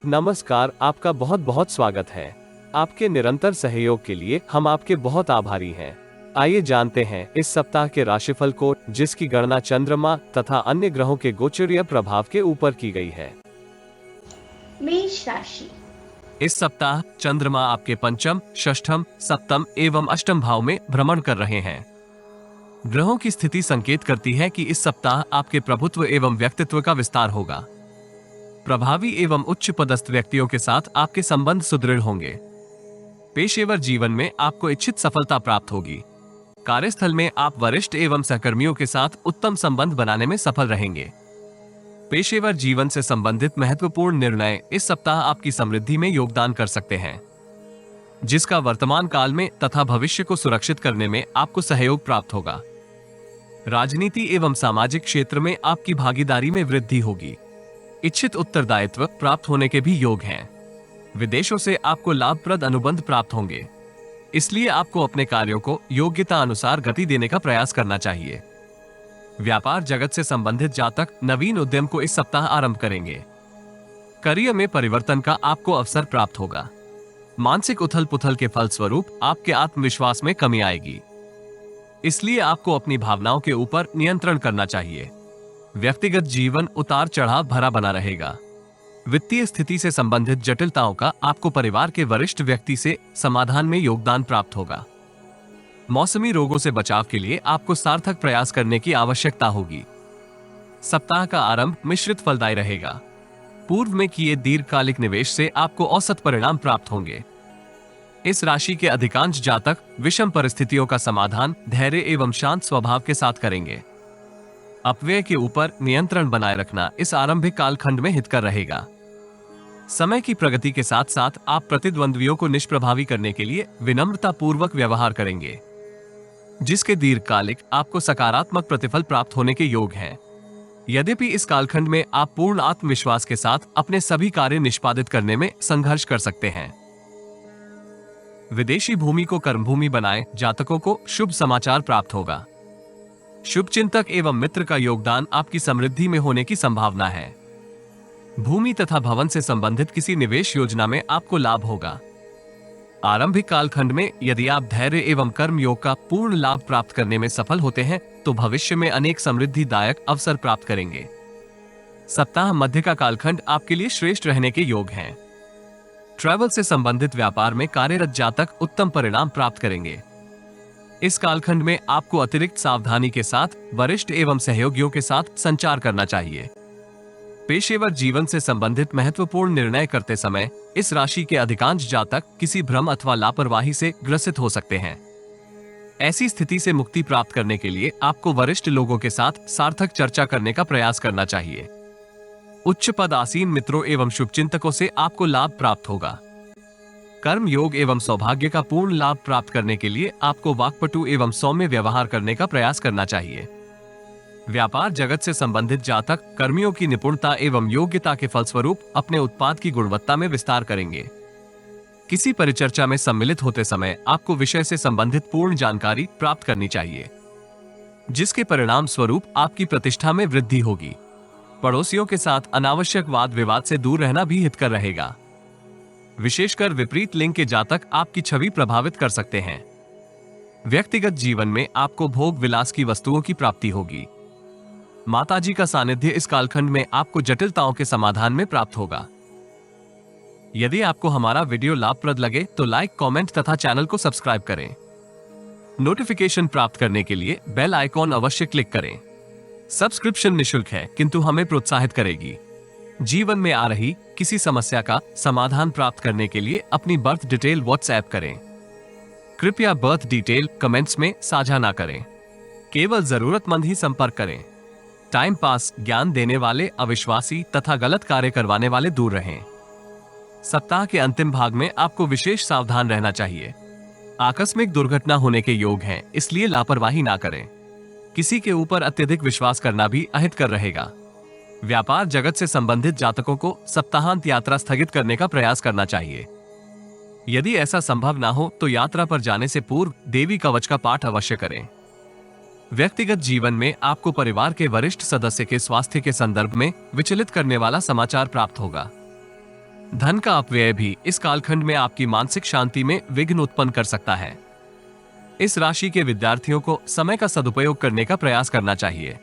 नमस्कार, आपका बहुत बहुत स्वागत है। आपके निरंतर सहयोग के लिए हम आपके बहुत आभारी हैं। आइए जानते हैं इस सप्ताह के राशिफल को, जिसकी गणना चंद्रमा तथा अन्य ग्रहों के गोचरीय प्रभाव के ऊपर की गई है। मेष राशि। इस सप्ताह चंद्रमा आपके पंचम, षष्ठम, सप्तम एवं अष्टम भाव में भ्रमण कर रहे हैं। ग्रहों की स्थिति संकेत करती है कि इस सप्ताह आपके प्रभुत्व एवं व्यक्तित्व का विस्तार होगा। प्रभावी एवं उच्च पदस्थ व्यक्तियों के साथ आपके संबंध सुदृढ़ होंगे। पेशेवर जीवन में आपको इच्छित सफलता प्राप्त होगी। कार्यस्थल में आप वरिष्ठ एवं सहकर्मियों के साथ उत्तम संबंध बनाने में सफल रहेंगे। पेशेवर जीवन से संबंधित महत्वपूर्ण निर्णय इस सप्ताह आपकी समृद्धि में योगदान कर सकते हैं, जिसका वर्तमान काल में तथा भविष्य को सुरक्षित करने में आपको सहयोग प्राप्त होगा। राजनीति एवं सामाजिक क्षेत्र में आपकी भागीदारी में वृद्धि होगी। इच्छित उत्तरदायित्व प्राप्त होने के भी योग हैं। विदेशों से आपको लाभप्रद अनुबंध प्राप्त होंगे, इसलिए आपको अपने कार्यों को योग्यता अनुसार गति देने का प्रयास करना चाहिए। व्यापार जगत से संबंधित जातक नवीन उद्यम को इस सप्ताह आरंभ करेंगे। करियर में परिवर्तन का आपको अवसर प्राप्त होगा। मानसिक उथल पुथल के फलस्वरूप आपके आत्मविश्वास में कमी आएगी, इसलिए आपको अपनी भावनाओं के ऊपर नियंत्रण करना चाहिए। व्यक्तिगत जीवन उतार चढ़ाव भरा बना रहेगा। वित्तीय स्थिति से संबंधित जटिलताओं का आपको परिवार के वरिष्ठ व्यक्ति से समाधान में योगदान प्राप्त होगा। मौसमी रोगों से बचाव के लिए आपको सार्थक प्रयास करने की आवश्यकता होगी। सप्ताह का आरंभ मिश्रित फलदायी रहेगा। पूर्व में किए दीर्घकालिक निवेश से आपको औसत परिणाम प्राप्त होंगे। इस राशि के अधिकांश जातक विषम परिस्थितियों का समाधान धैर्य एवं शांत स्वभाव के साथ करेंगे। अपव्यय के ऊपर नियंत्रण बनाए रखना इस आरंभिक कालखंड में हितकर रहेगा। समय की प्रगति के साथ साथ आप प्रतिद्वंद्वियों को निष्प्रभावी करने के लिए विनम्रता पूर्वक व्यवहार करेंगे, जिसके दीर्घकालिक आपको सकारात्मक प्रतिफल प्राप्त होने के योग हैं। यद्यपि इस कालखंड में आप पूर्ण आत्मविश्वास के साथ अपने सभी कार्य निष्पादित करने में संघर्ष कर सकते हैं। विदेशी भूमि को कर्मभूमि बनाए जातकों को शुभ समाचार प्राप्त होगा। शुभ चिंतक एवं मित्र का योगदान आपकी समृद्धि में होने की संभावना है। भूमि तथा भवन से संबंधित किसी निवेश योजना में आपको लाभ होगा। आरंभिक कालखंड में यदि आप धैर्य एवं कर्म योग का पूर्ण लाभ प्राप्त करने में सफल होते हैं तो भविष्य में अनेक समृद्धिदायक अवसर प्राप्त करेंगे। सप्ताह मध्य का कालखंड आपके लिए श्रेष्ठ रहने के योग हैं। ट्रैवल से संबंधित व्यापार में कार्यरत जातक उत्तम परिणाम प्राप्त करेंगे। इस कालखंड में आपको अतिरिक्त सावधानी के साथ वरिष्ठ एवं सहयोगियों के साथ संचार करना चाहिए। पेशेवर जीवन से संबंधित महत्वपूर्ण निर्णय करते समय इस राशि के अधिकांश जातक किसी भ्रम अथवा लापरवाही से ग्रसित हो सकते हैं। ऐसी स्थिति से मुक्ति प्राप्त करने के लिए आपको वरिष्ठ लोगों के साथ सार्थक चर्चा करने का प्रयास करना चाहिए। उच्च पद आसीन मित्रों एवं शुभचिंतकों से आपको लाभ प्राप्त होगा। कर्म योग एवं सौभाग्य का पूर्ण लाभ प्राप्त करने के लिए आपको वाक्पटु एवं सौम्य व्यवहार करने का प्रयास करना चाहिए। व्यापार जगत से संबंधित जातक कर्मियों की निपुणता एवं योग्यता के फलस्वरूप अपने उत्पाद की गुणवत्ता में विस्तार करेंगे। किसी परिचर्चा में सम्मिलित होते समय आपको विषय से संबंधित पूर्ण जानकारी प्राप्त करनी चाहिए, जिसके परिणाम स्वरूप आपकी प्रतिष्ठा में वृद्धि होगी। पड़ोसियों के साथ अनावश्यक वाद विवाद से दूर रहना भी हितकर रहेगा। विशेषकर विपरीत लिंग के जातक आपकी छवि प्रभावित कर सकते हैं। व्यक्तिगत जीवन में आपको भोग विलास की वस्तुओं की प्राप्ति होगी। माताजी का सानिध्य इस कालखंड में आपको जटिलताओं के समाधान में प्राप्त होगा। यदि आपको हमारा वीडियो लाभप्रद लगे तो लाइक, कमेंट तथा चैनल को सब्सक्राइब करें। नोटिफिकेशन प्राप्त करने के लिए बेल आइकॉन अवश्य क्लिक करें। सब्सक्रिप्शन निशुल्क है, किंतु हमें प्रोत्साहित करेगी। जीवन में आ रही किसी समस्या का समाधान प्राप्त करने के लिए अपनी बर्थ डिटेल व्हाट्सएप करें। कृपया बर्थ डिटेल कमेंट्स में साझा ना करें। केवल जरूरतमंद ही संपर्क करें। टाइम पास, ज्ञान देने वाले अविश्वासी तथा गलत कार्य करवाने वाले दूर रहें। सप्ताह के अंतिम भाग में आपको विशेष सावधान रहना चाहिए। आकस्मिक दुर्घटना होने के योग हैं, इसलिए लापरवाही ना करें। किसी के ऊपर अत्यधिक विश्वास करना भी अहितकर रहेगा। व्यापार जगत से संबंधित जातकों को सप्ताहांत यात्रा स्थगित करने का प्रयास करना चाहिए। यदि ऐसा संभव ना हो तो यात्रा पर जाने से पूर्व देवी कवच का पाठ अवश्य करें। व्यक्तिगत जीवन में आपको परिवार के वरिष्ठ सदस्य के स्वास्थ्य के संदर्भ में विचलित करने वाला समाचार प्राप्त होगा। धन का अपव्यय भी इस कालखंड में आपकी मानसिक शांति में विघ्न उत्पन्न कर सकता है। इस राशि के विद्यार्थियों को समय का सदुपयोग करने का प्रयास करना चाहिए।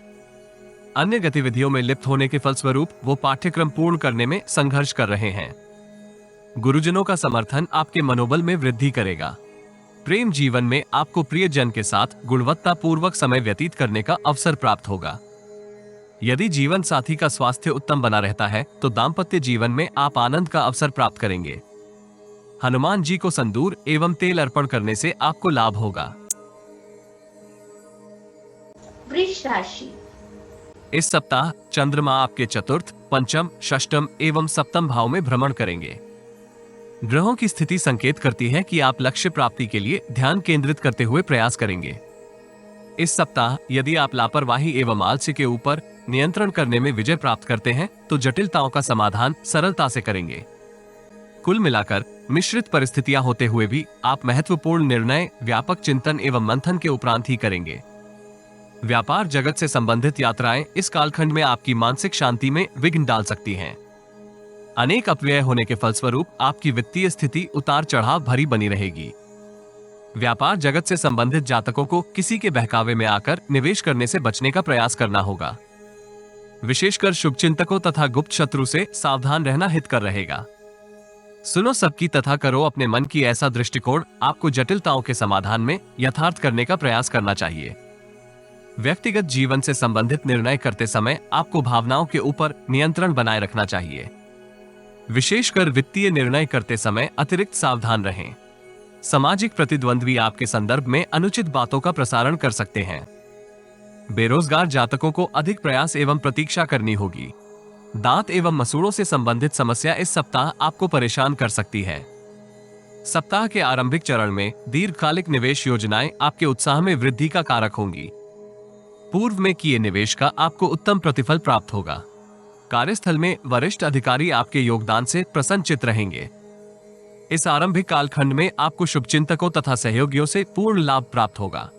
अन्य गतिविधियों में लिप्त होने के फलस्वरूप वो पाठ्यक्रम पूर्ण करने में संघर्ष कर रहे हैं। गुरुजनों का समर्थन आपके मनोबल में वृद्धि करेगा। प्रेम जीवन में आपको प्रियजन के साथ गुणवत्तापूर्वक समय व्यतीत करने का अवसर प्राप्त होगा। यदि जीवन साथी का स्वास्थ्य उत्तम बना रहता है तो दाम्पत्य जीवन में आप आनंद का अवसर प्राप्त करेंगे। हनुमान जी को संदूर एवं तेल अर्पण करने से आपको लाभ होगा। वृष राशि। इस सप्ताह चंद्रमा आपके चतुर्थ, पंचम, षष्ठम एवं सप्तम भाव में भ्रमण करेंगे। ग्रहों की स्थिति संकेत करती है कि आप लक्ष्य प्राप्ति के लिए ध्यान केंद्रित करते हुए प्रयास करेंगे। इस सप्ताह यदि आप लापरवाही एवं आलस्य के ऊपर नियंत्रण करने में विजय प्राप्त करते हैं तो जटिलताओं का समाधान सरलता से करेंगे। कुल मिलाकर मिश्रित परिस्थितियां होते हुए भी आप महत्वपूर्ण निर्णय व्यापक चिंतन एवं मंथन के उपरांत ही करेंगे। व्यापार जगत से संबंधित यात्राएं इस कालखंड में आपकी मानसिक शांति में विघ्न डाल सकती हैं। अनेक अपव्यय होने के फलस्वरूप आपकी वित्तीय स्थिति उतार चढ़ाव भरी बनी रहेगी। व्यापार जगत से संबंधित जातकों को किसी के बहकावे में आकर निवेश करने से बचने का प्रयास करना होगा। विशेषकर शुभचिंतकों तथा गुप्त शत्रु से सावधान रहना हितकर रहेगा। सुनो सबकी तथा करो अपने मन की ऐसा दृष्टिकोण आपको जटिलताओं के समाधान में यथार्थ करने का प्रयास करना चाहिए। व्यक्तिगत जीवन से संबंधित निर्णय करते समय आपको भावनाओं के ऊपर नियंत्रण बनाए रखना चाहिए। विशेषकर वित्तीय निर्णय करते समय अतिरिक्त सावधान रहें। सामाजिक प्रतिद्वंद्वी आपके संदर्भ में अनुचित बातों का प्रसारण कर सकते हैं। बेरोजगार जातकों को अधिक प्रयास एवं प्रतीक्षा करनी होगी। दांत एवं मसूड़ों से संबंधित समस्या इस सप्ताह आपको परेशान कर सकती है। सप्ताह के आरंभिक चरण में दीर्घकालिक निवेश योजनाएं आपके उत्साह में वृद्धि का कारक होंगी। पूर्व में किए निवेश का आपको उत्तम प्रतिफल प्राप्त होगा। कार्यस्थल में वरिष्ठ अधिकारी आपके योगदान से प्रसन्नचित्त रहेंगे। इस आरंभिक कालखंड में आपको शुभचिंतकों तथा सहयोगियों से पूर्ण लाभ प्राप्त होगा।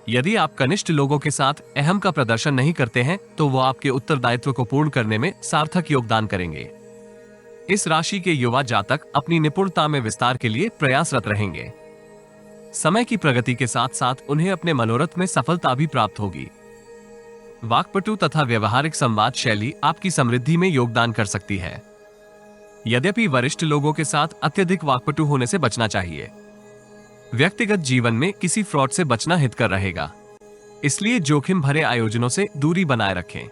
यदि आप कनिष्ठ लोगों के साथ अहम का प्रदर्शन नहीं करते हैं तो वो आपके उत्तरदायित्व को पूर्ण करने में सार्थक योगदान करेंगे। इस राशि के युवा जातक अपनी निपुणता में विस्तार के लिए प्रयासरत रहेंगे। समय की प्रगति के साथ साथ उन्हें अपने मनोरथ में सफलता भी प्राप्त होगी। वाक्पटु तथा व्यवहारिक संवाद शैली आपकी समृद्धि में योगदान कर सकती है। यद्यपि वरिष्ठ लोगों के साथ अत्यधिक वाक्पटु होने से बचना चाहिए। व्यक्तिगत जीवन में किसी फ्रॉड से बचना हितकर रहेगा, इसलिए जोखिम भरे आयोजनों से दूरी बनाए रखें।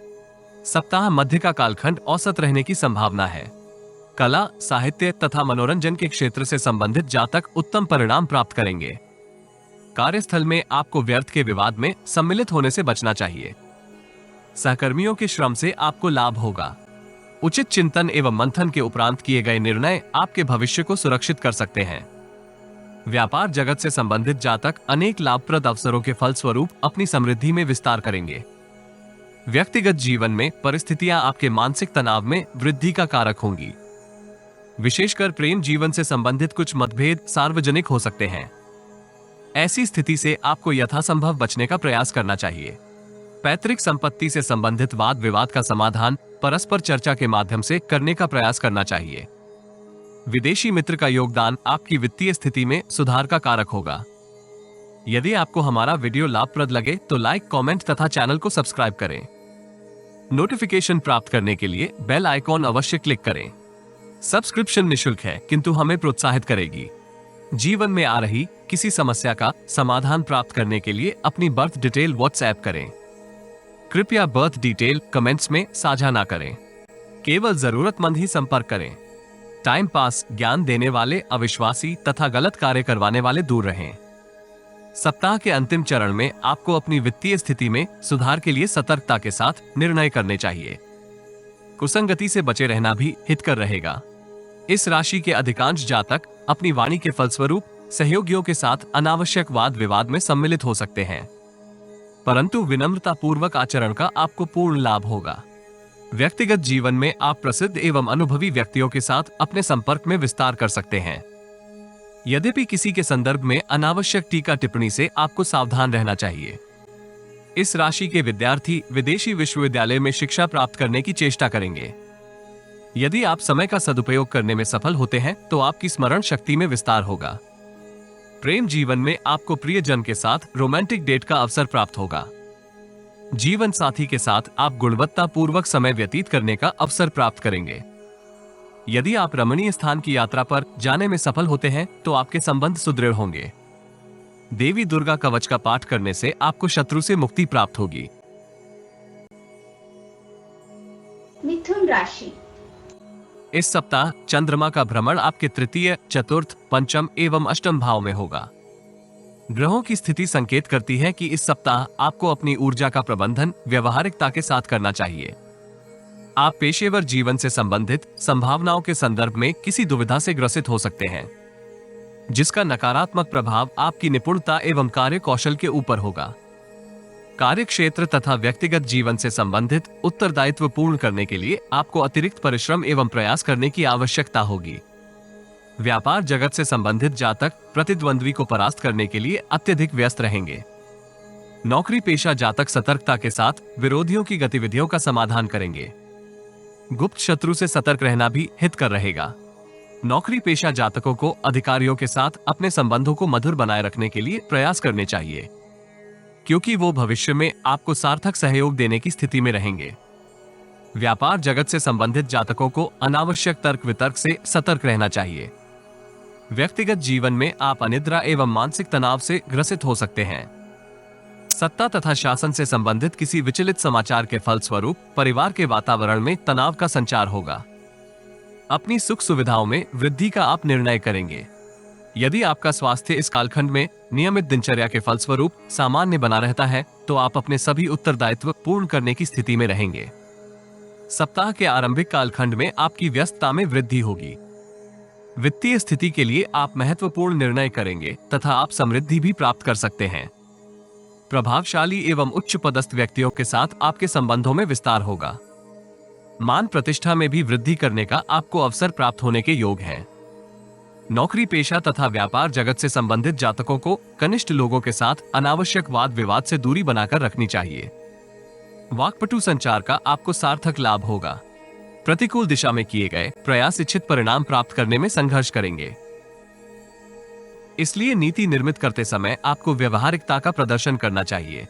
सप्ताह मध्य का कालखंड औसत रहने की संभावना है। कला, साहित्य तथा मनोरंजन के क्षेत्र से संबंधित जातक उत्तम परिणाम प्राप्त करेंगे। कार्यस्थल में आपको व्यर्थ के विवाद में सम्मिलित होने से बचना चाहिए। सहकर्मियों के श्रम से आपको लाभ होगा। उचित चिंतन एवं मंथन के उपरांत किए गए निर्णय आपके भविष्य को सुरक्षित कर सकते हैं। व्यापार जगत से संबंधित जातक अनेक लाभप्रद अवसरों के फलस्वरूप अपनी समृद्धि में विस्तार करेंगे। व्यक्तिगत जीवन में परिस्थितियां आपके मानसिक तनाव में वृद्धि का कारक होंगी। विशेषकर प्रेम जीवन से संबंधित कुछ मतभेद सार्वजनिक हो सकते हैं। ऐसी स्थिति से आपको यथासंभव बचने का प्रयास करना चाहिए। पैतृक संपत्ति से संबंधित वाद विवाद का समाधान परस्पर चर्चा के माध्यम से करने का प्रयास करना चाहिए। विदेशी मित्र का योगदान आपकी वित्तीय स्थिति में सुधार का कारक होगा। यदि आपको हमारा वीडियो लाभप्रद लगे तो लाइक, कमेंट तथा चैनल को सब्सक्राइब करें। नोटिफिकेशन प्राप्त करने के लिए बेल आइकॉन अवश्य क्लिक करें। सब्सक्रिप्शन निःशुल्क है किंतु हमें प्रोत्साहित करेगी। जीवन में आ रही किसी समस्या का समाधान प्राप्त करने के लिए अपनी बर्थ डिटेल व्हाट्सएप करें। कृपया बर्थ डिटेल कमेंट्स में साझा ना करें। केवल जरूरतमंद ही संपर्क करें। टाइम पास, ज्ञान देने वाले अविश्वासी तथा गलत कार्य करवाने वाले दूर रहें। सप्ताह के अंतिम चरण में आपको अपनी वित्तीय स्थिति में सुधार के लिए सतर्कता के साथ निर्णय करने चाहिए। कुसंगति से बचे रहना भी हितकर रहेगा। इस राशि के अधिकांश जातक अपनी वाणी के फलस्वरूप सहयोगियों के साथ अनावश्यक वाद विवाद में सम्मिलित हो सकते हैं, परंतु विनम्रता पूर्वक आचरण का आपको पूर्ण लाभ होगा। व्यक्तिगत जीवन में आप प्रसिद्ध एवं अनुभवी व्यक्तियों के साथ अपने संपर्क में विस्तार कर सकते हैं। यद्यपि किसी के संदर्भ में अनावश्यक टीका टिप्पणी से आपको सावधान रहना चाहिए। इस राशि के विद्यार्थी विदेशी विश्वविद्यालय में शिक्षा प्राप्त करने की चेष्टा करेंगे। यदि आप समय का सदुपयोग करने में सफल होते हैं तो आपकी स्मरण शक्ति में विस्तार होगा। प्रेम जीवन में आपको प्रियजन के साथ रोमांटिक डेट का अवसर प्राप्त होगा। जीवन साथी के साथ आप गुणवत्तापूर्वक समय व्यतीत करने का अवसर प्राप्त करेंगे। यदि आप रमणीय स्थान की यात्रा पर जाने में सफल होते हैं तो आपके संबंध सुदृढ़ होंगे। देवी दुर्गा कवच का पाठ करने से आपको शत्रु से मुक्ति प्राप्त होगी। मिथुन राशि। इस सप्ताह चंद्रमा का भ्रमण आपके तृतीय, चतुर्थ, पंचम एवं अष्टम भाव में होगा। ग्रहों की स्थिति संकेत करती है कि इस सप्ताह आपको अपनी ऊर्जा का प्रबंधन व्यवहारिकता के साथ करना चाहिए। आप पेशेवर जीवन से संबंधित संभावनाओं के संदर्भ में किसी दुविधा से ग्रसित हो सकते हैं, जिसका नकारात्मक प्रभाव आपकी निपुणता एवं कार्य कौशल के ऊपर होगा। कार्य क्षेत्र तथा व्यक्तिगत जीवन से संबंधित उत्तरदायित्व पूर्ण करने के लिए आपको अतिरिक्त परिश्रम एवं प्रयास करने की आवश्यकता होगी। व्यापार जगत से संबंधित जातक प्रतिद्वंद्वी को परास्त करने के लिए अत्यधिक व्यस्त रहेंगे। नौकरी पेशा जातक सतर्कता के साथ विरोधियों की गतिविधियों का समाधान करेंगे। गुप्त शत्रु से सतर्क रहना भी हितकर रहेगा। नौकरी पेशा जातकों को अधिकारियों के साथ अपने संबंधों को मधुर बनाए रखने के लिए प्रयास करने चाहिए, क्योंकि वो भविष्य में आपको सार्थक सहयोग देने की स्थिति में रहेंगे। व्यापार जगत से संबंधित जातकों को अनावश्यक तर्क वितर्क से सतर्क रहना चाहिए। व्यक्तिगत जीवन में आप अनिद्रा एवं मानसिक तनाव से ग्रसित हो सकते हैं। सत्ता तथा शासन से संबंधित किसी विचलित समाचार के फलस्वरूप परिवार के वातावरण में तनाव का संचार होगा। अपनी सुख सुविधाओं में वृद्धि का आप निर्णय करेंगे। यदि आपका स्वास्थ्य इस कालखंड में नियमित दिनचर्या के फलस्वरूप सामान्य बना रहता है तो आप अपने सभी उत्तरदायित्व पूर्ण करने की स्थिति में रहेंगे। सप्ताह के आरंभिक कालखंड में आपकी व्यस्तता में वृद्धि होगी। वित्तीय स्थिति के लिए आप महत्वपूर्ण निर्णय करेंगे तथा आप समृद्धि भी प्राप्त कर सकते हैं। प्रभावशाली एवं उच्च पदस्थ व्यक्तियों के साथ आपके संबंधों में विस्तार होगा। मान प्रतिष्ठा में भी वृद्धि करने का आपको अवसर प्राप्त होने के योग हैं। नौकरी पेशा तथा व्यापार जगत से संबंधित जातकों को कनिष्ठ लोगों के साथ अनावश्यक वाद विवाद से दूरी बनाकर रखनी चाहिए। वाक्पटु संचार का आपको सार्थक लाभ होगा। प्रतिकूल दिशा में किए गए प्रयास इच्छित परिणाम प्राप्त करने में संघर्ष करेंगे। इसलिए नीति निर्मित करते समय आपको व्यवहारिकता का प्रदर्शन करना चाहिए।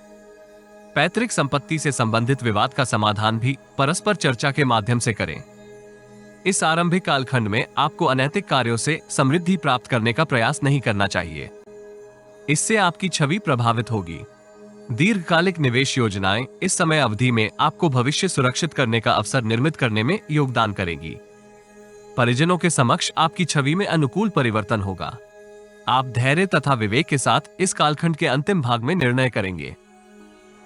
पैतृक संपत्ति से संबंधित विवाद का समाधान भी परस्पर चर्चा के माध्यम से करें। इस आरंभिक कालखंड में आपको अनैतिक कार्यों से समृद्धि प्राप्त करने का प्रयास नहीं करना चाहिए। इससे आपकी छवि प्रभावित होगी। दीर्घकालिक निवेश योजनाएं इस समय अवधि में आपको भविष्य सुरक्षित करने का अवसर निर्मित करने में योगदान करेगी। परिजनों के समक्ष आपकी छवि में अनुकूल परिवर्तन होगा। आप धैर्य तथा विवेक के साथ इस कालखंड के अंतिम भाग में निर्णय करेंगे,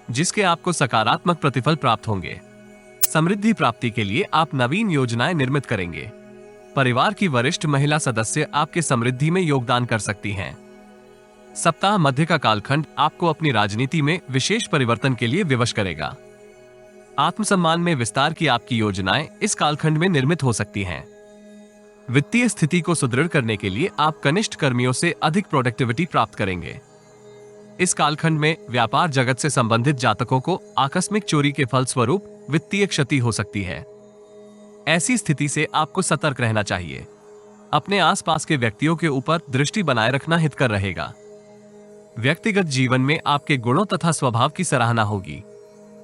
जिसके आपको सकारात्मक प्रतिफल प्राप्त होंगे। समृद्धि प्राप्ति के लिए आप नवीन योजनाएं निर्मित करेंगे। परिवार की वरिष्ठ महिला सदस्य आपके समृद्धि में योगदान कर सकती हैं। सप्ताह मध्य का कालखंड आपको अपनी राजनीति में विशेष परिवर्तन के लिए विवश करेगा। आत्मसम्मान में विस्तार की आपकी योजनाएं इस कालखंड में निर्मित हो सकती हैं। वित्तीय स्थिति को सुदृढ़ करने के लिए आप कनिष्ठ कर्मियों से अधिक प्रोडक्टिविटी प्राप्त करेंगे। इस कालखंड में व्यापार जगत से संबंधित जातकों को आकस्मिक चोरी के फलस्वरूप वित्तीय क्षति हो सकती है। ऐसी स्थिति से आपको सतर्क रहना चाहिए। अपने आसपास के व्यक्तियों के ऊपर दृष्टि बनाए रखना हितकर रहेगा। व्यक्तिगत जीवन में आपके गुणों तथा स्वभाव की सराहना होगी।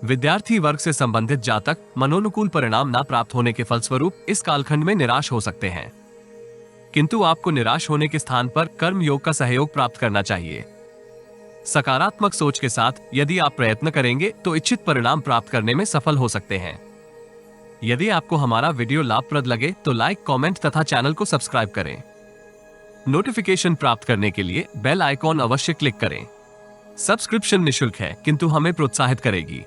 विद्यार्थी वर्ग से संबंधित जातक मनोनुकूल परिणाम न प्राप्त होने के फलस्वरूप इस कालखंड में निराश हो सकते हैं, किंतु आपको निराश होने के स्थान पर कर्म योग का सहयोग प्राप्त करना चाहिए। सकारात्मक सोच के साथ यदि आप प्रयत्न करेंगे तो इच्छित परिणाम प्राप्त करने में सफल हो सकते हैं। यदि आपको हमारा वीडियो लाभप्रद लगे तो लाइक, कमेंट तथा चैनल को सब्सक्राइब करें। नोटिफिकेशन प्राप्त करने के लिए बेल आइकॉन अवश्य क्लिक करें। सब्सक्रिप्शन निशुल्क है किंतु हमें प्रोत्साहित करेगी।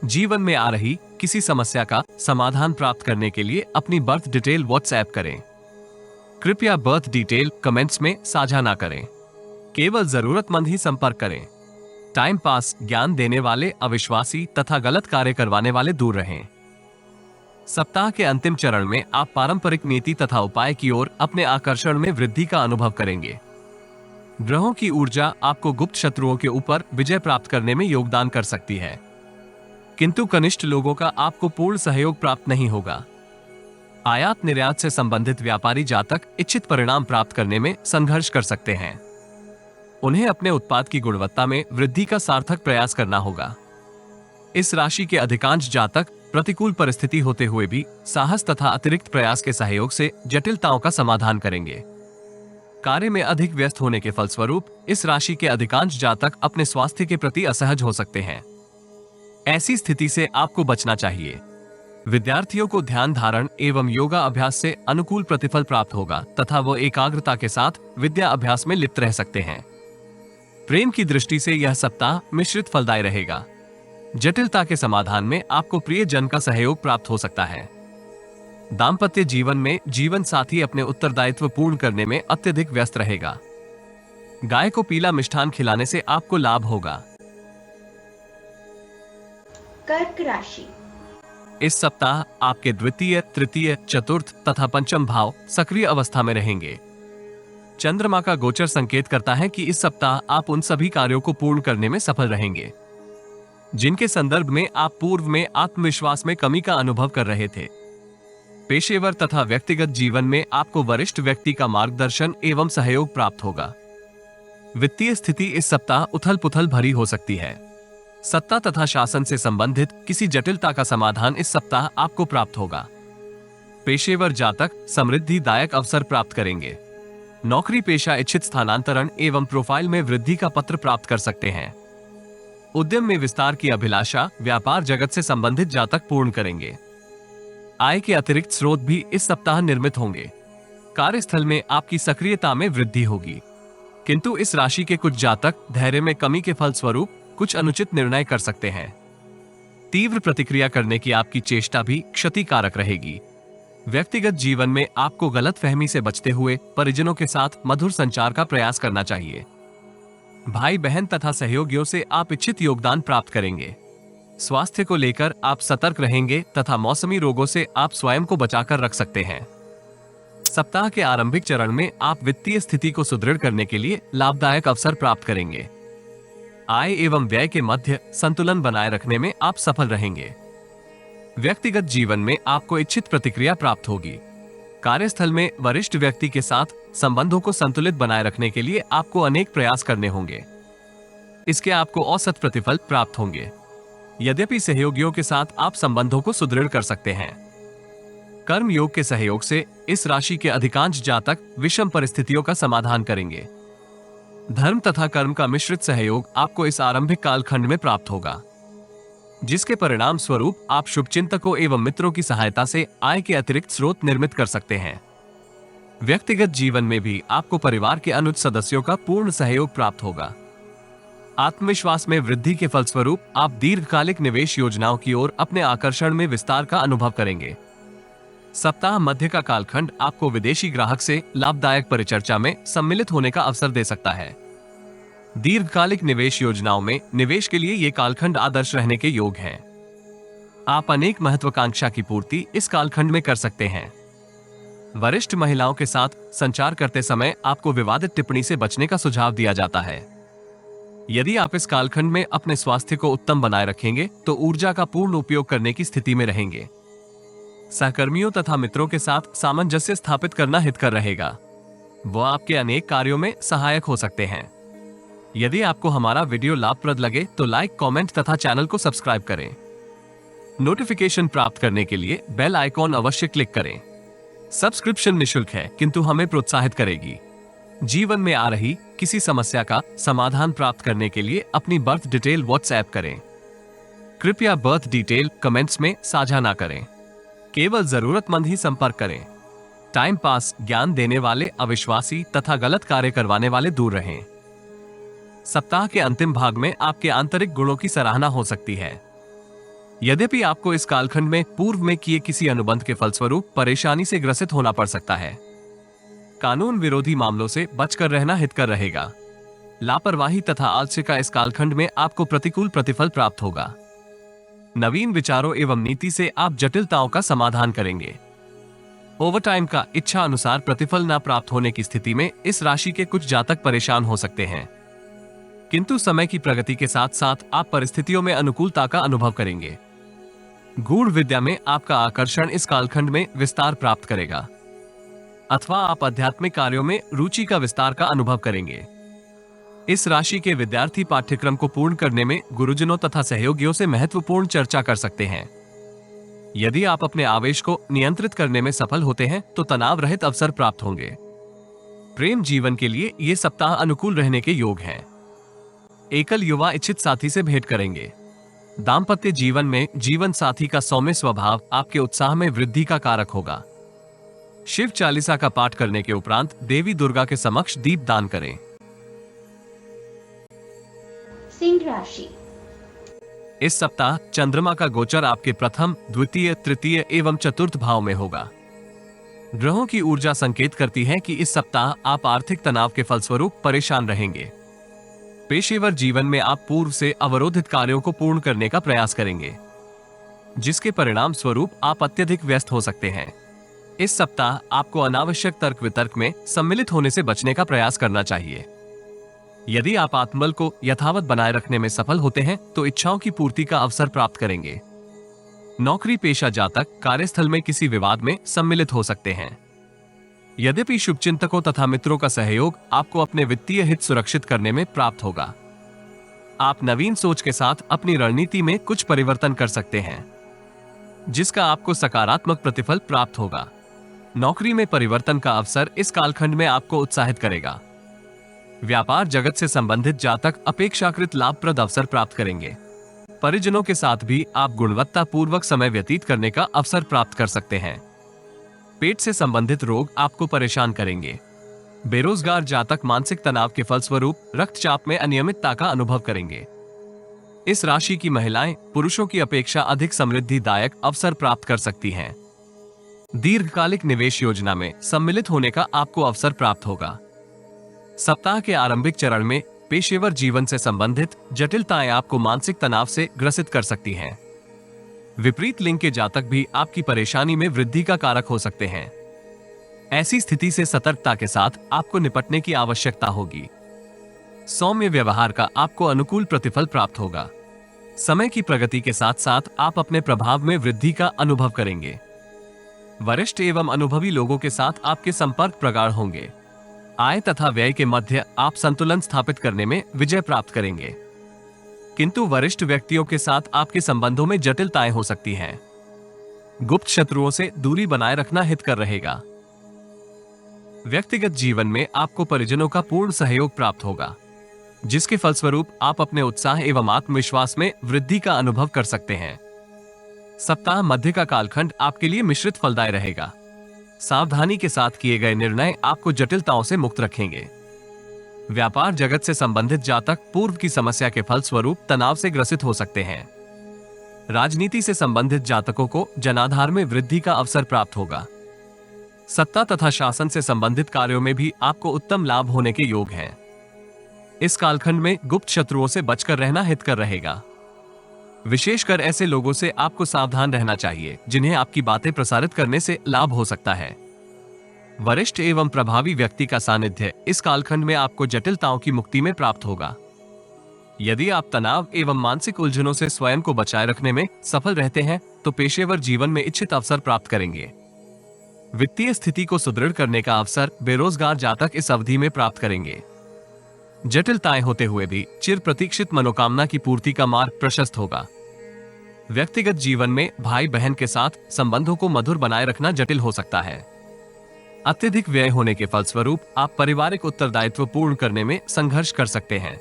जीवन में आ रही किसी समस्या का समाधान प्राप्त करने के लिए अपनी बर्थ डिटेल व्हाट्सएप करें। कृपया बर्थ डिटेल कमेंट्स में साझा ना करें। केवल जरूरतमंद ही संपर्क करें। टाइम पास, ज्ञान देने वाले अविश्वासी तथा गलत कार्य करवाने वाले दूर रहें। सप्ताह के अंतिम चरण में आप पारंपरिक नीति तथा उपाय की ओर अपने आकर्षण में वृद्धि का अनुभव करेंगे। ग्रहों की ऊर्जा आपको गुप्त शत्रुओं के ऊपर विजय प्राप्त करने में योगदान कर सकती है, किंतु कनिष्ठ लोगों का आपको पूर्ण सहयोग प्राप्त नहीं होगा। आयात निर्यात से संबंधित व्यापारी जातक इच्छित परिणाम प्राप्त करने में संघर्ष कर सकते हैं। उन्हें अपने उत्पाद की गुणवत्ता में वृद्धि का सार्थक प्रयास करना होगा। इस राशि के अधिकांश जातक प्रतिकूल परिस्थिति होते हुए भी साहस तथा अतिरिक्त प्रयास के सहयोग से जटिलताओं का समाधान करेंगे। कार्य में अधिक व्यस्त होने के फलस्वरूप इस राशि के अधिकांश जातक अपने स्वास्थ्य के प्रति असहज हो सकते हैं। ऐसी स्थिति से आपको बचना चाहिए। विद्यार्थियों को ध्यान धारण एवं योगा अभ्यास से अनुकूल प्रतिफल प्राप्त होगा तथा वो एकाग्रता के साथ विद्या अभ्यास में लिप्त रह सकते हैं। प्रेम की दृष्टि से यह सप्ताह मिश्रित फलदायी रहेगा। जटिलता के समाधान में आपको प्रिय जन का सहयोग प्राप्त हो सकता है। दाम्पत्य जीवन में जीवन साथी अपने उत्तरदायित्व पूर्ण करने में अत्यधिक व्यस्त रहेगा। गाय को पीला मिष्ठान खिलाने से आपको लाभ होगा। कर्क राशि। इस सप्ताह आपके द्वितीय, तृतीय, चतुर्थ तथा पंचम भाव सक्रिय अवस्था में रहेंगे। चंद्रमा का गोचर संकेत करता है कि इस सप्ताह आप उन सभी कार्यों को पूर्ण करने में सफल रहेंगे जिनके संदर्भ में आप पूर्व में आत्मविश्वास में कमी का अनुभव कर रहे थे। पेशेवर तथा व्यक्तिगत जीवन में आपको वरिष्ठ व्यक्ति का मार्गदर्शन एवं सहयोग प्राप्त होगा। वित्तीय स्थिति इस सप्ताह उथल पुथल भरी हो सकती है। सत्ता तथा शासन से संबंधित किसी जटिलता का समाधान इस सप्ताह आपको प्राप्त होगा। पेशेवर जातक समृद्धिदायक अवसर प्राप्त करेंगे। नौकरी पेशा इच्छित स्थानांतरण एवं प्रोफाइल में वृद्धि का पत्र प्राप्त कर सकते हैं। उद्यम में विस्तार की अभिलाषा व्यापार जगत से संबंधित जातक पूर्ण करेंगे। आय के अतिरिक्त स्रोत भी इस सप्ताह निर्मित होंगे। कार्यस्थल में आपकी सक्रियता में वृद्धि होगी, किंतु इस राशि के कुछ जातक धैर्य में कमी के फलस्वरूप कुछ अनुचित निर्णय कर सकते हैं। तीव्र प्रतिक्रिया करने की आपकी चेष्टा भी क्षतिकारक रहेगी। व्यक्तिगत जीवन में आपको गलतफहमी से बचते हुए परिजनों के साथ मधुर संचार का प्रयास करना चाहिए। भाई बहन तथा सहयोगियों से आप इच्छित योगदान प्राप्त करेंगे। स्वास्थ्य को लेकर आप सतर्क रहेंगे तथा मौसमी रोगों से आप स्वयं को बचाकर रख सकते हैं। सप्ताह के आरंभिक चरण में आप वित्तीय स्थिति को सुदृढ़ करने के लिए लाभदायक अवसर प्राप्त करेंगे। आय एवं व्यय के मध्य संतुलन बनाए रखने में आप सफल रहेंगे। व्यक्तिगत जीवन में आपको इच्छित प्रतिक्रिया प्राप्त होगी। कार्यस्थल में वरिष्ठ व्यक्ति के साथ संबंधों को संतुलित बनाए रखने के लिए आपको अनेक प्रयास करने होंगे। इसके आपको औसत प्रतिफल प्राप्त होंगे। यद्यपि सहयोगियों के साथ आप संबंधों को सुदृढ़ कर सकते हैं। कर्म योग के सहयोग से इस राशि के अधिकांश जातक विषम परिस्थितियों का समाधान करेंगे। धर्म तथा कर्म का मिश्रित सहयोग आपको इस आरंभिक कालखंड में प्राप्त होगा, जिसके परिणाम स्वरूप आप शुभचिंतकों एवं मित्रों की सहायता से आय के अतिरिक्त स्रोत निर्मित कर सकते हैं। व्यक्तिगत जीवन में भी आपको परिवार के अनुज सदस्यों का पूर्ण सहयोग प्राप्त होगा। आत्मविश्वास में वृद्धि के फलस्वरूप आप दीर्घकालिक निवेश योजनाओं की ओर अपने आकर्षण में विस्तार का अनुभव करेंगे। सप्ताह मध्य का कालखंड आपको विदेशी ग्राहक से लाभदायक परिचर्चा में सम्मिलित होने का अवसर दे सकता है। दीर्घकालिक निवेश योजनाओं में निवेश के लिए ये कालखंड आदर्श रहने के योग है। आप अनेक महत्वाकांक्षा की पूर्ति इस कालखंड में कर सकते हैं। वरिष्ठ महिलाओं के साथ संचार करते समय आपको विवादित टिप्पणी से बचने का सुझाव दिया जाता है। यदि आप इस कालखंड में अपने स्वास्थ्य को उत्तम बनाए रखेंगे तो ऊर्जा का पूर्ण उपयोग करने की स्थिति में रहेंगे। सहकर्मियों तथा मित्रों के साथ सामंजस्य स्थापित करना हितकर रहेगा। वो आपके अनेक कार्यों में सहायक हो सकते हैं। यदि आपको हमारा वीडियो लाभप्रद लगे तो लाइक, कमेंट तथा चैनल को सब्सक्राइब करें। नोटिफिकेशन प्राप्त करने के लिए बेल आइकॉन अवश्य क्लिक करें। सब्सक्रिप्शन निशुल्क है, किंतु हमें प्रोत्साहित करेगी। जीवन में आ रही किसी समस्या का समाधान प्राप्त करने के लिए अपनी बर्थ डिटेल व्हाट्सएप करें। कृपया बर्थ डिटेल कमेंट्स में साझा ना करें। केवल जरूरतमंद ही संपर्क करें। टाइम पास, ज्ञान देने वाले अविश्वासी तथा गलत कार्य करवाने वाले दूर रहें। सप्ताह के अंतिम भाग में आपके आंतरिक गुणों की सराहना हो सकती है। यद्यपि आपको इस कालखंड में पूर्व में किए किसी अनुबंध के फलस्वरूप परेशानी से ग्रसित होना पड़ सकता है। कानून विरोधी मामलों से बचकर रहना हितकर रहेगा। लापरवाही तथा आलस्य का इस कालखंड में आपको प्रतिकूल प्रतिफल प्राप्त होगा। नवीन विचारों एवं नीति से आप जटिलताओं का समाधान करेंगे। ओवरटाइम का इच्छा अनुसार प्रतिफल न प्राप्त होने की स्थिति में इस राशि के कुछ जातक परेशान हो सकते हैं, किंतु समय की प्रगति के साथ साथ आप परिस्थितियों में अनुकूलता का अनुभव करेंगे। गूढ़ विद्या में आपका आकर्षण इस कालखंड में विस्तार प्राप्त करेगा, अथवा आप आध्यात्मिक कार्यों में रुचि का विस्तार का अनुभव करेंगे। इस राशि के विद्यार्थी पाठ्यक्रम को पूर्ण करने में गुरुजनों तथा सहयोगियों से महत्वपूर्ण चर्चा कर सकते हैं। यदि आप अपने आवेश को नियंत्रित करने में सफल होते हैं तो तनाव रहित अवसर प्राप्त होंगे। प्रेम जीवन के लिए ये सप्ताह अनुकूल रहने के योग हैं। एकल युवा इच्छित साथी से भेंट करेंगे। दाम्पत्य जीवन में जीवन साथी का सौम्य स्वभाव आपके उत्साह में वृद्धि का कारक होगा। शिव चालीसा का पाठ करने के उपरांत देवी दुर्गा के समक्ष दीप दान करें। सिंह राशि। इस सप्ताह चंद्रमा का गोचर आपके प्रथम, द्वितीय, तृतीय एवं चतुर्थ भाव में होगा। ग्रहों की ऊर्जा संकेत करती है कि इस सप्ताह आप आर्थिक तनाव के फलस्वरूप परेशान रहेंगे। पेशेवर जीवन में आप पूर्व से अवरोधित कार्यों को पूर्ण करने का प्रयास करेंगे, जिसके परिणाम स्वरूप आप अत्यधिक व्यस्त हो सकते हैं। इस सप्ताह आपको अनावश्यक तर्क वितर्क में सम्मिलित होने से बचने का प्रयास करना चाहिए। यदि आप आत्मबल को यथावत बनाए रखने में सफल होते हैं तो इच्छाओं की पूर्ति का अवसर प्राप्त करेंगे। नौकरी पेशा जातक कार्यस्थल में किसी विवाद में सम्मिलित हो सकते हैं। यद्यपि शुभचिंतकों तथा मित्रों का सहयोग आपको अपने वित्तीय हित सुरक्षित करने में प्राप्त होगा। आप नवीन सोच के साथ अपनी रणनीति में कुछ परिवर्तन कर सकते हैं, जिसका आपको सकारात्मक प्रतिफल प्राप्त होगा। नौकरी में परिवर्तन का अवसर इस कालखंड में आपको उत्साहित करेगा। व्यापार जगत से संबंधित जातक अपेक्षाकृत लाभप्रद अवसर प्राप्त करेंगे। परिजनों के साथ भी आप गुणवत्ता पूर्वक समय व्यतीत करने का अवसर प्राप्त कर सकते हैं। पेट से संबंधित रोग आपको परेशान करेंगे। बेरोजगार जातक मानसिक तनाव के फलस्वरूप रक्तचाप में अनियमितता का अनुभव करेंगे। इस राशि की महिलाएं पुरुषों की अपेक्षा अधिक समृद्धिदायक अवसर प्राप्त कर सकती हैं। दीर्घकालिक निवेश योजना में सम्मिलित होने का आपको अवसर प्राप्त होगा। सप्ताह के आरंभिक चरण में पेशेवर जीवन से संबंधित जटिलताएं आपको मानसिक तनाव से ग्रसित कर सकती हैं। विपरीत लिंग के जातक भी आपकी परेशानी में वृद्धि का कारक हो सकते हैं। ऐसी स्थिति से सतर्कता के साथ आपको निपटने की आवश्यकता होगी। सौम्य व्यवहार का आपको अनुकूल प्रतिफल प्राप्त होगा। समय की प्रगति के साथ साथ आप अपने प्रभाव में वृद्धि का अनुभव करेंगे। वरिष्ठ एवं अनुभवी लोगों के साथ आपके संपर्क प्रगाढ़ होंगे। आय तथा व्यय के मध्य आप संतुलन स्थापित करने में विजय प्राप्त करेंगे, किंतु वरिष्ठ व्यक्तियों के साथ आपके संबंधों में जटिलताएं हो सकती हैं। गुप्त शत्रुओं से दूरी बनाए रखना हितकर रहेगा। व्यक्तिगत जीवन में आपको परिजनों का पूर्ण सहयोग प्राप्त होगा, जिसके फलस्वरूप आप अपने उत्साह एवं आत्मविश्वास में वृद्धि का अनुभव कर सकते हैं। सप्ताह मध्य का कालखंड आपके लिए मिश्रित फलदायी रहेगा। सावधानी के साथ किए गए निर्णय आपको जटिलताओं से मुक्त रखेंगे। व्यापार जगत से संबंधित जातक पूर्व की समस्या के फलस्वरूप तनाव से ग्रसित हो सकते हैं। राजनीति से संबंधित जातकों को जनाधार में वृद्धि का अवसर प्राप्त होगा। सत्ता तथा शासन से संबंधित कार्यों में भी आपको उत्तम लाभ होने के योग हैं। इस कालखंड में गुप्त शत्रुओं से बचकर रहना हितकर रहेगा। विशेषकर ऐसे लोगों से आपको सावधान रहना चाहिए जिन्हें आपकी बातें प्रसारित करने से लाभ हो सकता है। वरिष्ठ एवं प्रभावी व्यक्ति का सानिध्य इस कालखंड में आपको जटिलताओं की मुक्ति में प्राप्त होगा। यदि आप तनाव एवं मानसिक उलझनों से स्वयं को बचाए रखने में सफल रहते हैं तो पेशेवर जीवन में इच्छित अवसर प्राप्त करेंगे। वित्तीय स्थिति को सुदृढ़ करने का अवसर बेरोजगार जातक इस अवधि में प्राप्त करेंगे। जटिलताएं होते हुए भी चिर प्रतीक्षित मनोकामना की पूर्ति का मार्ग प्रशस्त होगा। व्यक्तिगत जीवन में भाई बहन के साथ संबंधों को मधुर बनाए रखना जटिल हो सकता है। अत्यधिक व्यय होने के फलस्वरूप आप पारिवारिक उत्तरदायित्व पूर्ण करने में संघर्ष कर सकते हैं।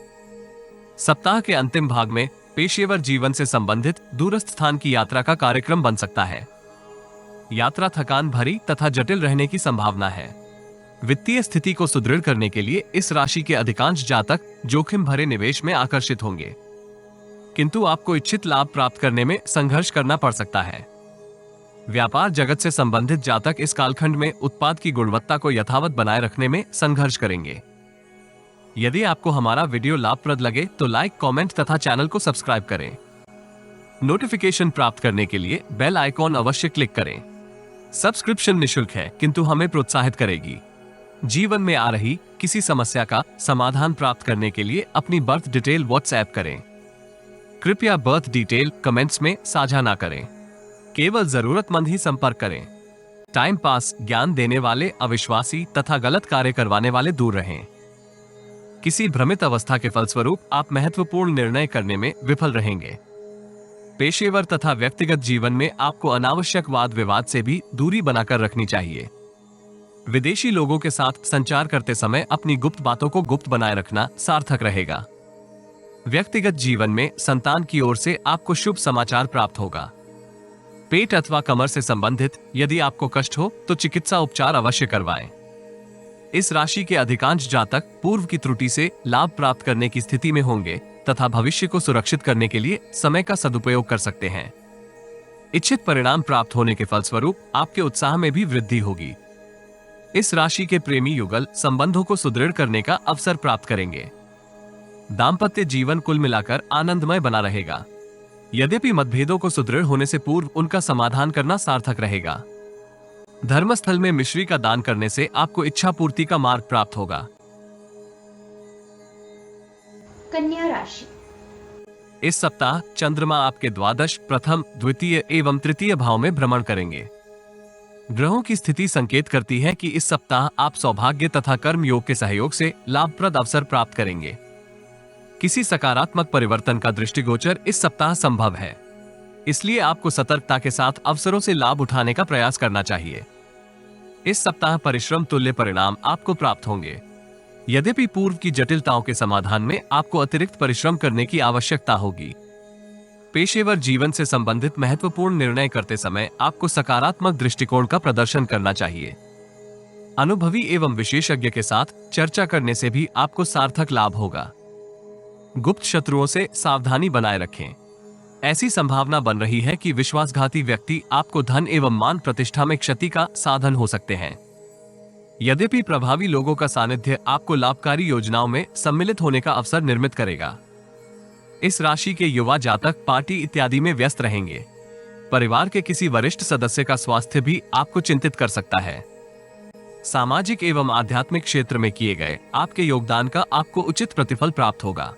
सप्ताह के अंतिम भाग में पेशेवर जीवन से संबंधित दूरस्थ स्थान की यात्रा का कार्यक्रम बन सकता है। यात्रा थकान भरी तथा जटिल रहने की संभावना है। वित्तीय स्थिति को सुदृढ़ करने के लिए इस राशि के अधिकांश जातक जोखिम भरे निवेश में आकर्षित होंगे, किंतु आपको इच्छित लाभ प्राप्त करने में संघर्ष करना पड़ सकता है। व्यापार जगत से संबंधित जातक इस कालखंड में उत्पाद की गुणवत्ता को यथावत बनाए रखने में संघर्ष करेंगे। यदि आपको हमारा वीडियो लाभप्रद लगे तो लाइक, कमेंट तथा चैनल को सब्सक्राइब करें। नोटिफिकेशन प्राप्त करने के लिए बेल आइकॉन अवश्य क्लिक करें। सब्सक्रिप्शन निःशुल्क है, किंतु हमें प्रोत्साहित करेगी। जीवन में आ रही किसी समस्या का समाधान प्राप्त करने के लिए अपनी बर्थ डिटेल व्हाट्सएप करें। कृपया बर्थ डिटेल कमेंट्स में साझा ना करें। केवल जरूरतमंद ही संपर्क करें। टाइम पास, ज्ञान देने वाले, अविश्वासी तथा गलत कार्य करवाने वाले दूर रहें। किसी भ्रमित अवस्था के फलस्वरूप आप महत्वपूर्ण निर्णय करने में विफल रहेंगे। पेशेवर तथा व्यक्तिगत जीवन में आपको अनावश्यक वाद विवाद से भी दूरी बनाकर रखनी चाहिए। विदेशी लोगों के साथ संचार करते समय अपनी गुप्त बातों को गुप्त बनाए रखना सार्थक रहेगा। व्यक्तिगत जीवन में संतान की ओर से आपको शुभ समाचार प्राप्त होगा। पेट अथवा कमर से संबंधित यदि आपको कष्ट हो तो चिकित्सा उपचार अवश्य करवाएं। इस राशि के अधिकांश जातक पूर्व की त्रुटि से लाभ प्राप्त करने की स्थिति में होंगे तथा भविष्य को सुरक्षित करने के लिए समय का सदुपयोग कर सकते हैं। इच्छित परिणाम प्राप्त होने के फलस्वरूप आपके उत्साह में भी वृद्धि होगी। इस राशि के प्रेमी युगल संबंधों को सुदृढ़ करने का अवसर प्राप्त करेंगे। दाम्पत्य जीवन कुल मिलाकर आनंदमय बना रहेगा। यद्यपि मतभेदों को सुदृढ़ होने से पूर्व उनका समाधान करना सार्थक रहेगा। धर्मस्थल में मिश्री का दान करने से आपको इच्छा पूर्ति का मार्ग प्राप्त होगा। कन्या राशि। इस सप्ताह चंद्रमा आपके द्वादश, प्रथम, द्वितीय एवं तृतीय भाव में भ्रमण करेंगे। ग्रहों की स्थिति संकेत करती है कि इस सप्ताह आप सौभाग्य तथा कर्म योग के सहयोग से लाभप्रद अवसर प्राप्त करेंगे। किसी सकारात्मक परिवर्तन का दृष्टिगोचर इस सप्ताह संभव है, इसलिए आपको सतर्कता के साथ अवसरों से लाभ उठाने का प्रयास करना चाहिए। इस सप्ताह परिश्रम तुल्य परिणाम आपको प्राप्त होंगे। यद्यपि पूर्व की जटिलताओं के समाधान में आपको अतिरिक्त परिश्रम करने की आवश्यकता होगी। पेशेवर जीवन से संबंधित महत्वपूर्ण निर्णय करते समय आपको सकारात्मक दृष्टिकोण का प्रदर्शन करना चाहिए। अनुभवी एवं विशेषज्ञ के साथ चर्चा करने से भी आपको सार्थक लाभ होगा। गुप्त शत्रुओं से सावधानी बनाए रखें। ऐसी संभावना बन रही है कि विश्वासघाती व्यक्ति आपको धन एवं मान प्रतिष्ठा में क्षति का साधन हो सकते हैं। यद्यपि प्रभावी लोगों का सानिध्य आपको लाभकारी योजनाओं में सम्मिलित होने का अवसर निर्मित करेगा। इस राशि के युवा जातक पार्टी इत्यादि में व्यस्त रहेंगे। परिवार के किसी वरिष्ठ सदस्य का स्वास्थ्य भी आपको चिंतित कर सकता है। सामाजिक एवं आध्यात्मिक क्षेत्र में किए गए आपके योगदान का आपको उचित प्रतिफल प्राप्त होगा।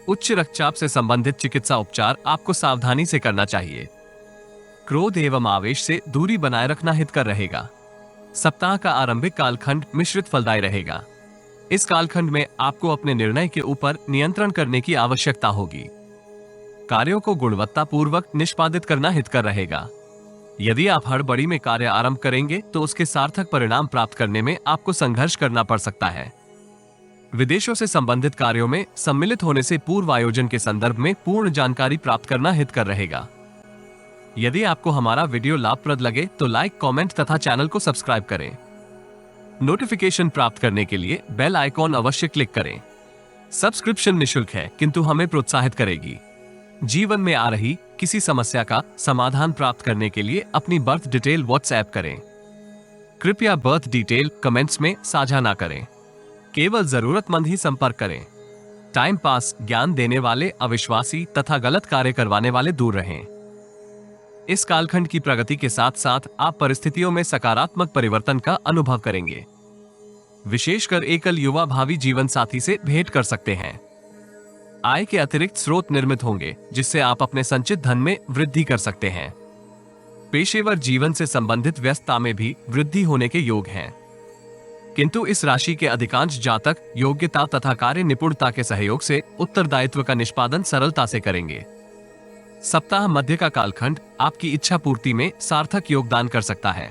उच्च रक्तचाप से संबंधित चिकित्सा उपचार आपको सावधानी से करना चाहिए। क्रोध एवं आवेश से दूरी बनाए रखना हितकर रहेगा। सप्ताह का आरंभिक कालखंड मिश्रित फलदायी रहेगा। इस कालखंड में आपको अपने निर्णय के ऊपर नियंत्रण करने की आवश्यकता होगी। कार्यों को गुणवत्तापूर्वक निष्पादित करना हितकर रहेगा। यदि आप हड़बड़ी में कार्य आरंभ करेंगे तो उसके सार्थक परिणाम प्राप्त करने में आपको संघर्ष करना पड़ सकता है। विदेशों से संबंधित कार्यों में सम्मिलित होने से पूर्व आयोजन के संदर्भ में पूर्ण जानकारी प्राप्त करना हितकर रहेगा। यदि आपको हमारा वीडियो लाभप्रद लगे तो लाइक, कमेंट तथा चैनल को सब्सक्राइब करें। नोटिफिकेशन प्राप्त करने के लिए बेल आइकॉन अवश्य क्लिक करें। सब्सक्रिप्शन निशुल्क है किंतु हमें प्रोत्साहित करेगी। जीवन में आ रही किसी समस्या का समाधान प्राप्त करने के लिए अपनी बर्थ डिटेल व्हाट्सएप करें। कृपया बर्थ डिटेल कमेंट्स में साझा ना करें। केवल जरूरतमंद ही संपर्क करें। टाइम पास, ज्ञान देने वाले, अविश्वासी तथा गलत कार्य करवाने वाले दूर रहें। इस कालखंड की प्रगति के साथ साथ आप परिस्थितियों में सकारात्मक परिवर्तन का अनुभव करेंगे। विशेषकर एकल युवा भावी जीवन साथी से भेंट कर सकते हैं। आय के अतिरिक्त स्रोत निर्मित होंगे जिससे आप अपने संचित धन में वृद्धि कर सकते हैं। पेशेवर जीवन से संबंधित व्यस्तता में भी वृद्धि होने के योग हैं, किंतु इस राशि के अधिकांश जातक योग्यता तथा कार्य निपुणता के सहयोग से उत्तरदायित्व का निष्पादन सरलता से करेंगे। सप्ताह मध्य का कालखंड आपकी इच्छा पूर्ति में सार्थक योगदान कर सकता है।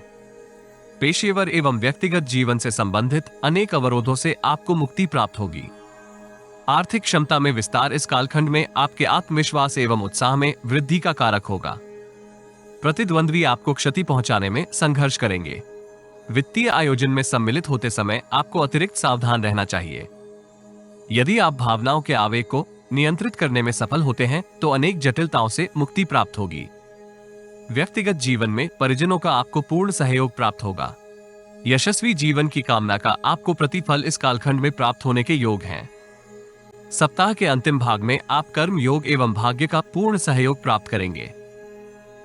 पेशेवर एवं व्यक्तिगत जीवन से संबंधित अनेक अवरोधों से आपको मुक्ति प्राप्त होगी। आर्थिक क्षमता में विस्तार इस कालखंड में आपके आत्मविश्वास एवं उत्साह में वृद्धि का कारक होगा। प्रतिद्वंद्वी आपको क्षति पहुंचाने में संघर्ष करेंगे। वित्तीय आयोजन में सम्मिलित होते समय आपको अतिरिक्त सावधान रहना चाहिए। यदि आप भावनाओं के आवेग को नियंत्रित करने में सफल होते हैं तो अनेक जटिलताओं से मुक्ति प्राप्त होगी। व्यक्तिगत जीवन में परिजनों का आपको पूर्ण सहयोग प्राप्त होगा। यशस्वी जीवन की कामना का आपको प्रतिफल इस कालखंड में प्राप्त होने के योग हैं। सप्ताह के अंतिम भाग में आप कर्म योग एवं भाग्य का पूर्ण सहयोग प्राप्त करेंगे।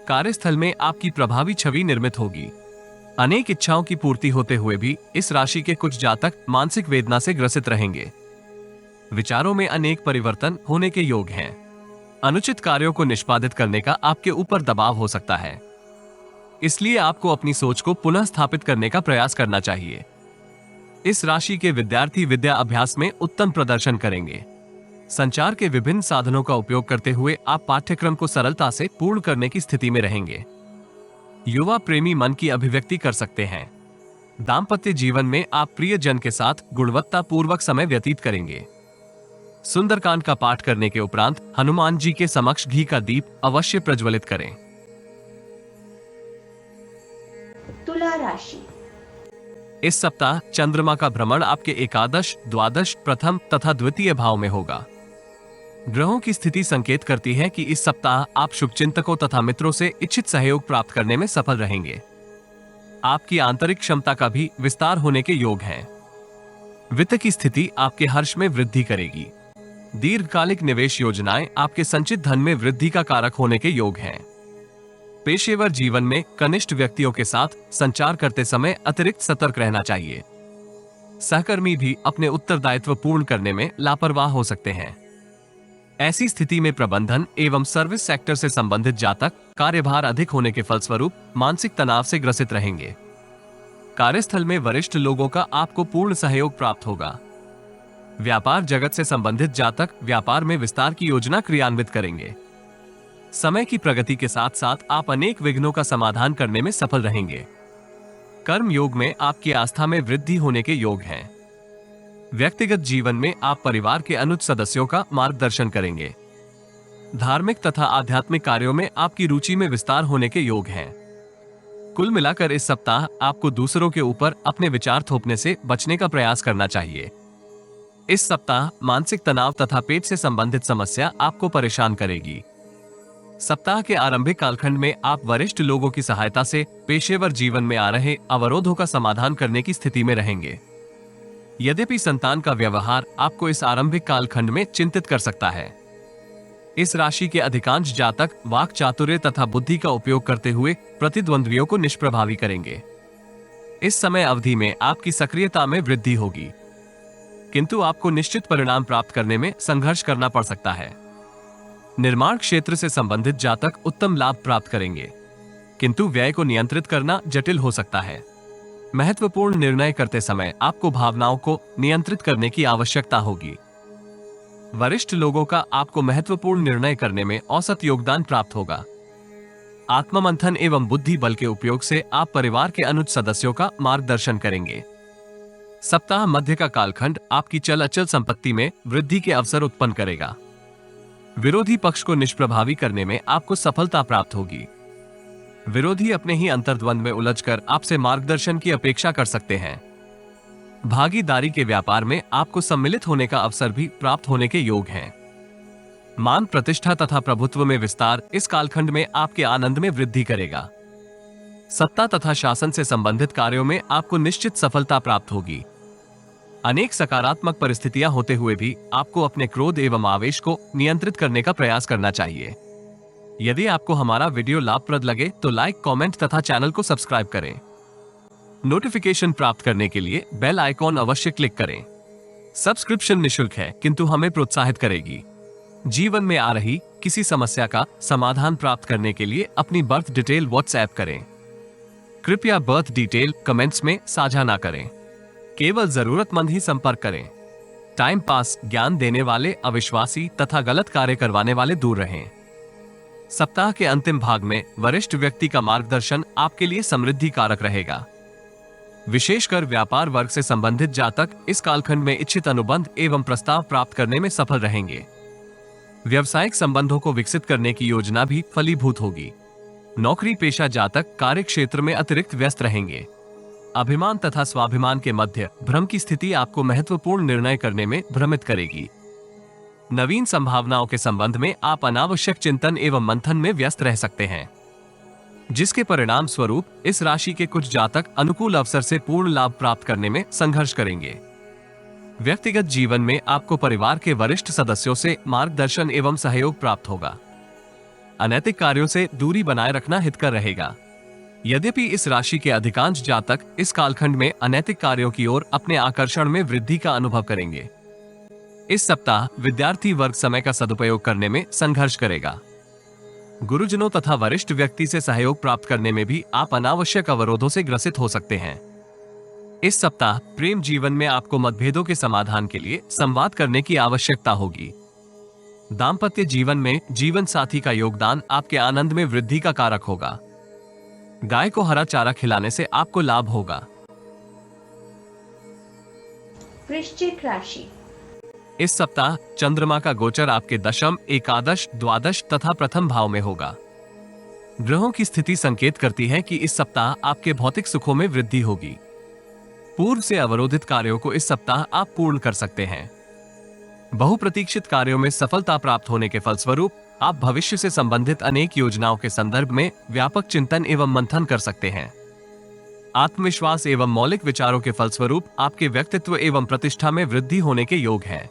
कार्यस्थल में आपकी प्रभावी छवि निर्मित होगी। अनेक इच्छाओं की पूर्ति होते हुए भी इस राशि के कुछ जातक मानसिक वेदना से ग्रसित रहेंगे। विचारों में अनेक परिवर्तन होने के योग हैं। अनुचित कार्यों को निष्पादित करने का आपके ऊपर दबाव हो सकता है, इसलिए आपको अपनी सोच को पुनः स्थापित करने का प्रयास करना चाहिए। इस राशि के विद्यार्थी विद्या अभ्यास में उत्तम प्रदर्शन करेंगे। संचार के विभिन्न साधनों का उपयोग करते हुए आप पाठ्यक्रम को सरलता से पूर्ण करने की स्थिति में रहेंगे। युवा प्रेमी मन की अभिव्यक्ति कर सकते हैं। दाम्पत्य जीवन में आप प्रियजन के साथ गुणवत्तापूर्वक समय व्यतीत करेंगे। सुंदरकांड का पाठ करने के उपरांत हनुमान जी के समक्ष घी का दीप अवश्य प्रज्वलित करें। तुला राशि। इस सप्ताह चंद्रमा का भ्रमण आपके एकादश, द्वादश, प्रथम तथा द्वितीय भाव में होगा। ग्रहों की स्थिति संकेत करती है कि इस सप्ताह आप शुभचिंतकों तथा मित्रों से इच्छित सहयोग प्राप्त करने में सफल रहेंगे। आपकी आंतरिक क्षमता का भी विस्तार होने के योग हैं। वित्त की स्थिति आपके हर्ष में वृद्धि करेगी। दीर्घकालिक निवेश योजनाएं आपके संचित धन में वृद्धि का कारक होने के योग हैं। पेशेवर जीवन में कनिष्ठ व्यक्तियों के साथ संचार करते समय अतिरिक्त सतर्क रहना चाहिए। सहकर्मी भी अपने उत्तरदायित्व पूर्ण करने में लापरवाह हो सकते हैं। ऐसी स्थिति में प्रबंधन एवं सर्विस सेक्टर से संबंधित जातक कार्यभार अधिक होने के फलस्वरूप मानसिक तनाव से ग्रसित रहेंगे। कार्यस्थल में वरिष्ठ लोगों का आपको पूर्ण सहयोग प्राप्त होगा। व्यापार जगत से संबंधित जातक व्यापार में विस्तार की योजना क्रियान्वित करेंगे। समय की प्रगति के साथ साथ आप अनेक विघ्नों का समाधान करने में सफल रहेंगे। कर्म योग में आपकी आस्था में वृद्धि होने के योग हैं। व्यक्तिगत जीवन में आप परिवार के अनुज सदस्यों का मार्गदर्शन करेंगे। धार्मिक तथा आध्यात्मिक कार्यों में आपकी रुचि में विस्तार होने के योग हैं। कुल मिलाकर इस सप्ताह आपको दूसरों के ऊपर अपने विचार थोपने से बचने का प्रयास करना चाहिए। इस सप्ताह मानसिक तनाव तथा पेट से संबंधित समस्या आपको परेशान करेगी। सप्ताह के आरंभिक कालखंड में आप वरिष्ठ लोगों की सहायता से पेशेवर जीवन में आ रहे अवरोधों का समाधान करने की स्थिति में रहेंगे। यद्यपि संतान का व्यवहार आपको इस आरंभिक कालखंड में चिंतित कर सकता है। इस राशि के अधिकांश जातक वाक चातुर्य तथा बुद्धि का उपयोग करते हुए प्रतिद्वंद्वियों को निष्प्रभावी करेंगे। इस समय अवधि में आपकी सक्रियता में वृद्धि होगी, किंतु आपको निश्चित परिणाम प्राप्त करने में संघर्ष करना पड़ सकता है। निर्माण क्षेत्र से संबंधित जातक उत्तम लाभ प्राप्त करेंगे, किंतु व्यय को नियंत्रित करना जटिल हो सकता है। महत्वपूर्ण निर्णय करते समय आपको भावनाओं को नियंत्रित करने की आवश्यकता होगी। वरिष्ठ लोगों का आपको महत्वपूर्ण निर्णय करने में औसत योगदान प्राप्त होगा। आत्ममंथन एवं बुद्धि बल के उपयोग से आप परिवार के अनुज सदस्यों का मार्गदर्शन करेंगे। सप्ताह मध्य का कालखंड आपकी चल अचल संपत्ति में वृद्धि के अवसर उत्पन्न करेगा। विरोधी पक्ष को निष्प्रभावी करने में आपको सफलता प्राप्त होगी। विरोधी अपने ही अंतर्द्वंद में उलझकर आपसे मार्गदर्शन की अपेक्षा कर सकते हैं। भागीदारी के व्यापार में आपको सम्मिलित होने का अवसर भी प्राप्त होने के योग हैं। मान प्रतिष्ठा तथा प्रभुत्व में विस्तार इस कालखंड में आपके आनंद में वृद्धि करेगा। सत्ता तथा शासन से संबंधित कार्यों में आपको निश्चित सफलता प्राप्त होगी। अनेक सकारात्मक परिस्थितियां होते हुए भी आपको अपने क्रोध एवं आवेश को नियंत्रित करने का प्रयास करना चाहिए। यदि आपको हमारा वीडियो लाभप्रद लगे तो लाइक, कमेंट तथा चैनल को सब्सक्राइब करें। नोटिफिकेशन प्राप्त करने के लिए बेल आइकॉन अवश्य क्लिक करें। सब्सक्रिप्शन निशुल्क है, किंतु हमें प्रोत्साहित करेगी। जीवन में आ रही किसी समस्या का समाधान प्राप्त करने के लिए अपनी बर्थ डिटेल व्हाट्सएप करें। कृपया बर्थ डिटेल कमेंट्स में साझा ना करें। केवल जरूरतमंद ही संपर्क करें। टाइम पास, ज्ञान देने वाले अविश्वासी तथा गलत कार्य करवाने वाले दूर रहें। सप्ताह के अंतिम भाग में वरिष्ठ व्यक्ति का मार्गदर्शन आपके लिए समृद्धि कारक रहेगा। विशेषकर व्यापार वर्ग से संबंधित जातक इस कालखंड में इच्छित अनुबंध एवं प्रस्ताव प्राप्त करने में सफल रहेंगे। व्यावसायिक संबंधों को विकसित करने की योजना भी फलीभूत होगी। नौकरी पेशा जातक कार्य क्षेत्र में अतिरिक्त व्यस्त रहेंगे। अभिमान तथा स्वाभिमान के मध्य भ्रम की स्थिति आपको महत्वपूर्ण निर्णय करने में भ्रमित करेगी। नवीन संभावनाओं के संबंध में आप अनावश्यक चिंतन एवं मंथन में व्यस्त रह सकते हैं, जिसके परिणाम स्वरूप इस राशि के कुछ जातक अनुकूल अवसर से पूर्ण लाभ प्राप्त करने में संघर्ष करेंगे। व्यक्तिगत जीवन में आपको परिवार के वरिष्ठ सदस्यों से मार्गदर्शन एवं सहयोग प्राप्त होगा। अनैतिक कार्यों से दूरी बनाए रखना हितकर रहेगा। यद्यपि इस राशि के अधिकांश जातक इस कालखंड में अनैतिक कार्यों की ओर अपने आकर्षण में वृद्धि का अनुभव करेंगे। इस सप्ताह विद्यार्थी वर्ग समय का सदुपयोग करने में संघर्ष करेगा। गुरुजनों तथा वरिष्ठ व्यक्ति से सहयोग प्राप्त करने में भी आप अनावश्यक अवरोधों से ग्रसित हो सकते हैं। इस सप्ताह प्रेम जीवन में आपको मतभेदों के समाधान के लिए संवाद करने की आवश्यकता होगी। दाम्पत्य जीवन में जीवन साथी का योगदान आपके आनंद में वृद्धि का कारक होगा। गाय को हरा चारा खिलाने से आपको लाभ होगा। वृश्चिक राशि। इस सप्ताह चंद्रमा का गोचर आपके दशम, एकादश, द्वादश तथा प्रथम भाव में होगा। ग्रहों की स्थिति संकेत करती है कि इस सप्ताह आपके भौतिक सुखों में वृद्धि होगी। पूर्व से अवरोधित कार्यों को इस सप्ताह आप पूर्ण कर सकते हैं। बहुप्रतीक्षित कार्यों में सफलता प्राप्त होने के फलस्वरूप आप भविष्य से संबंधित अनेक योजनाओं के संदर्भ में व्यापक चिंतन एवं मंथन कर सकते हैं। आत्मविश्वास एवं मौलिक विचारों के फलस्वरूप आपके व्यक्तित्व एवं प्रतिष्ठा में वृद्धि होने के योग है।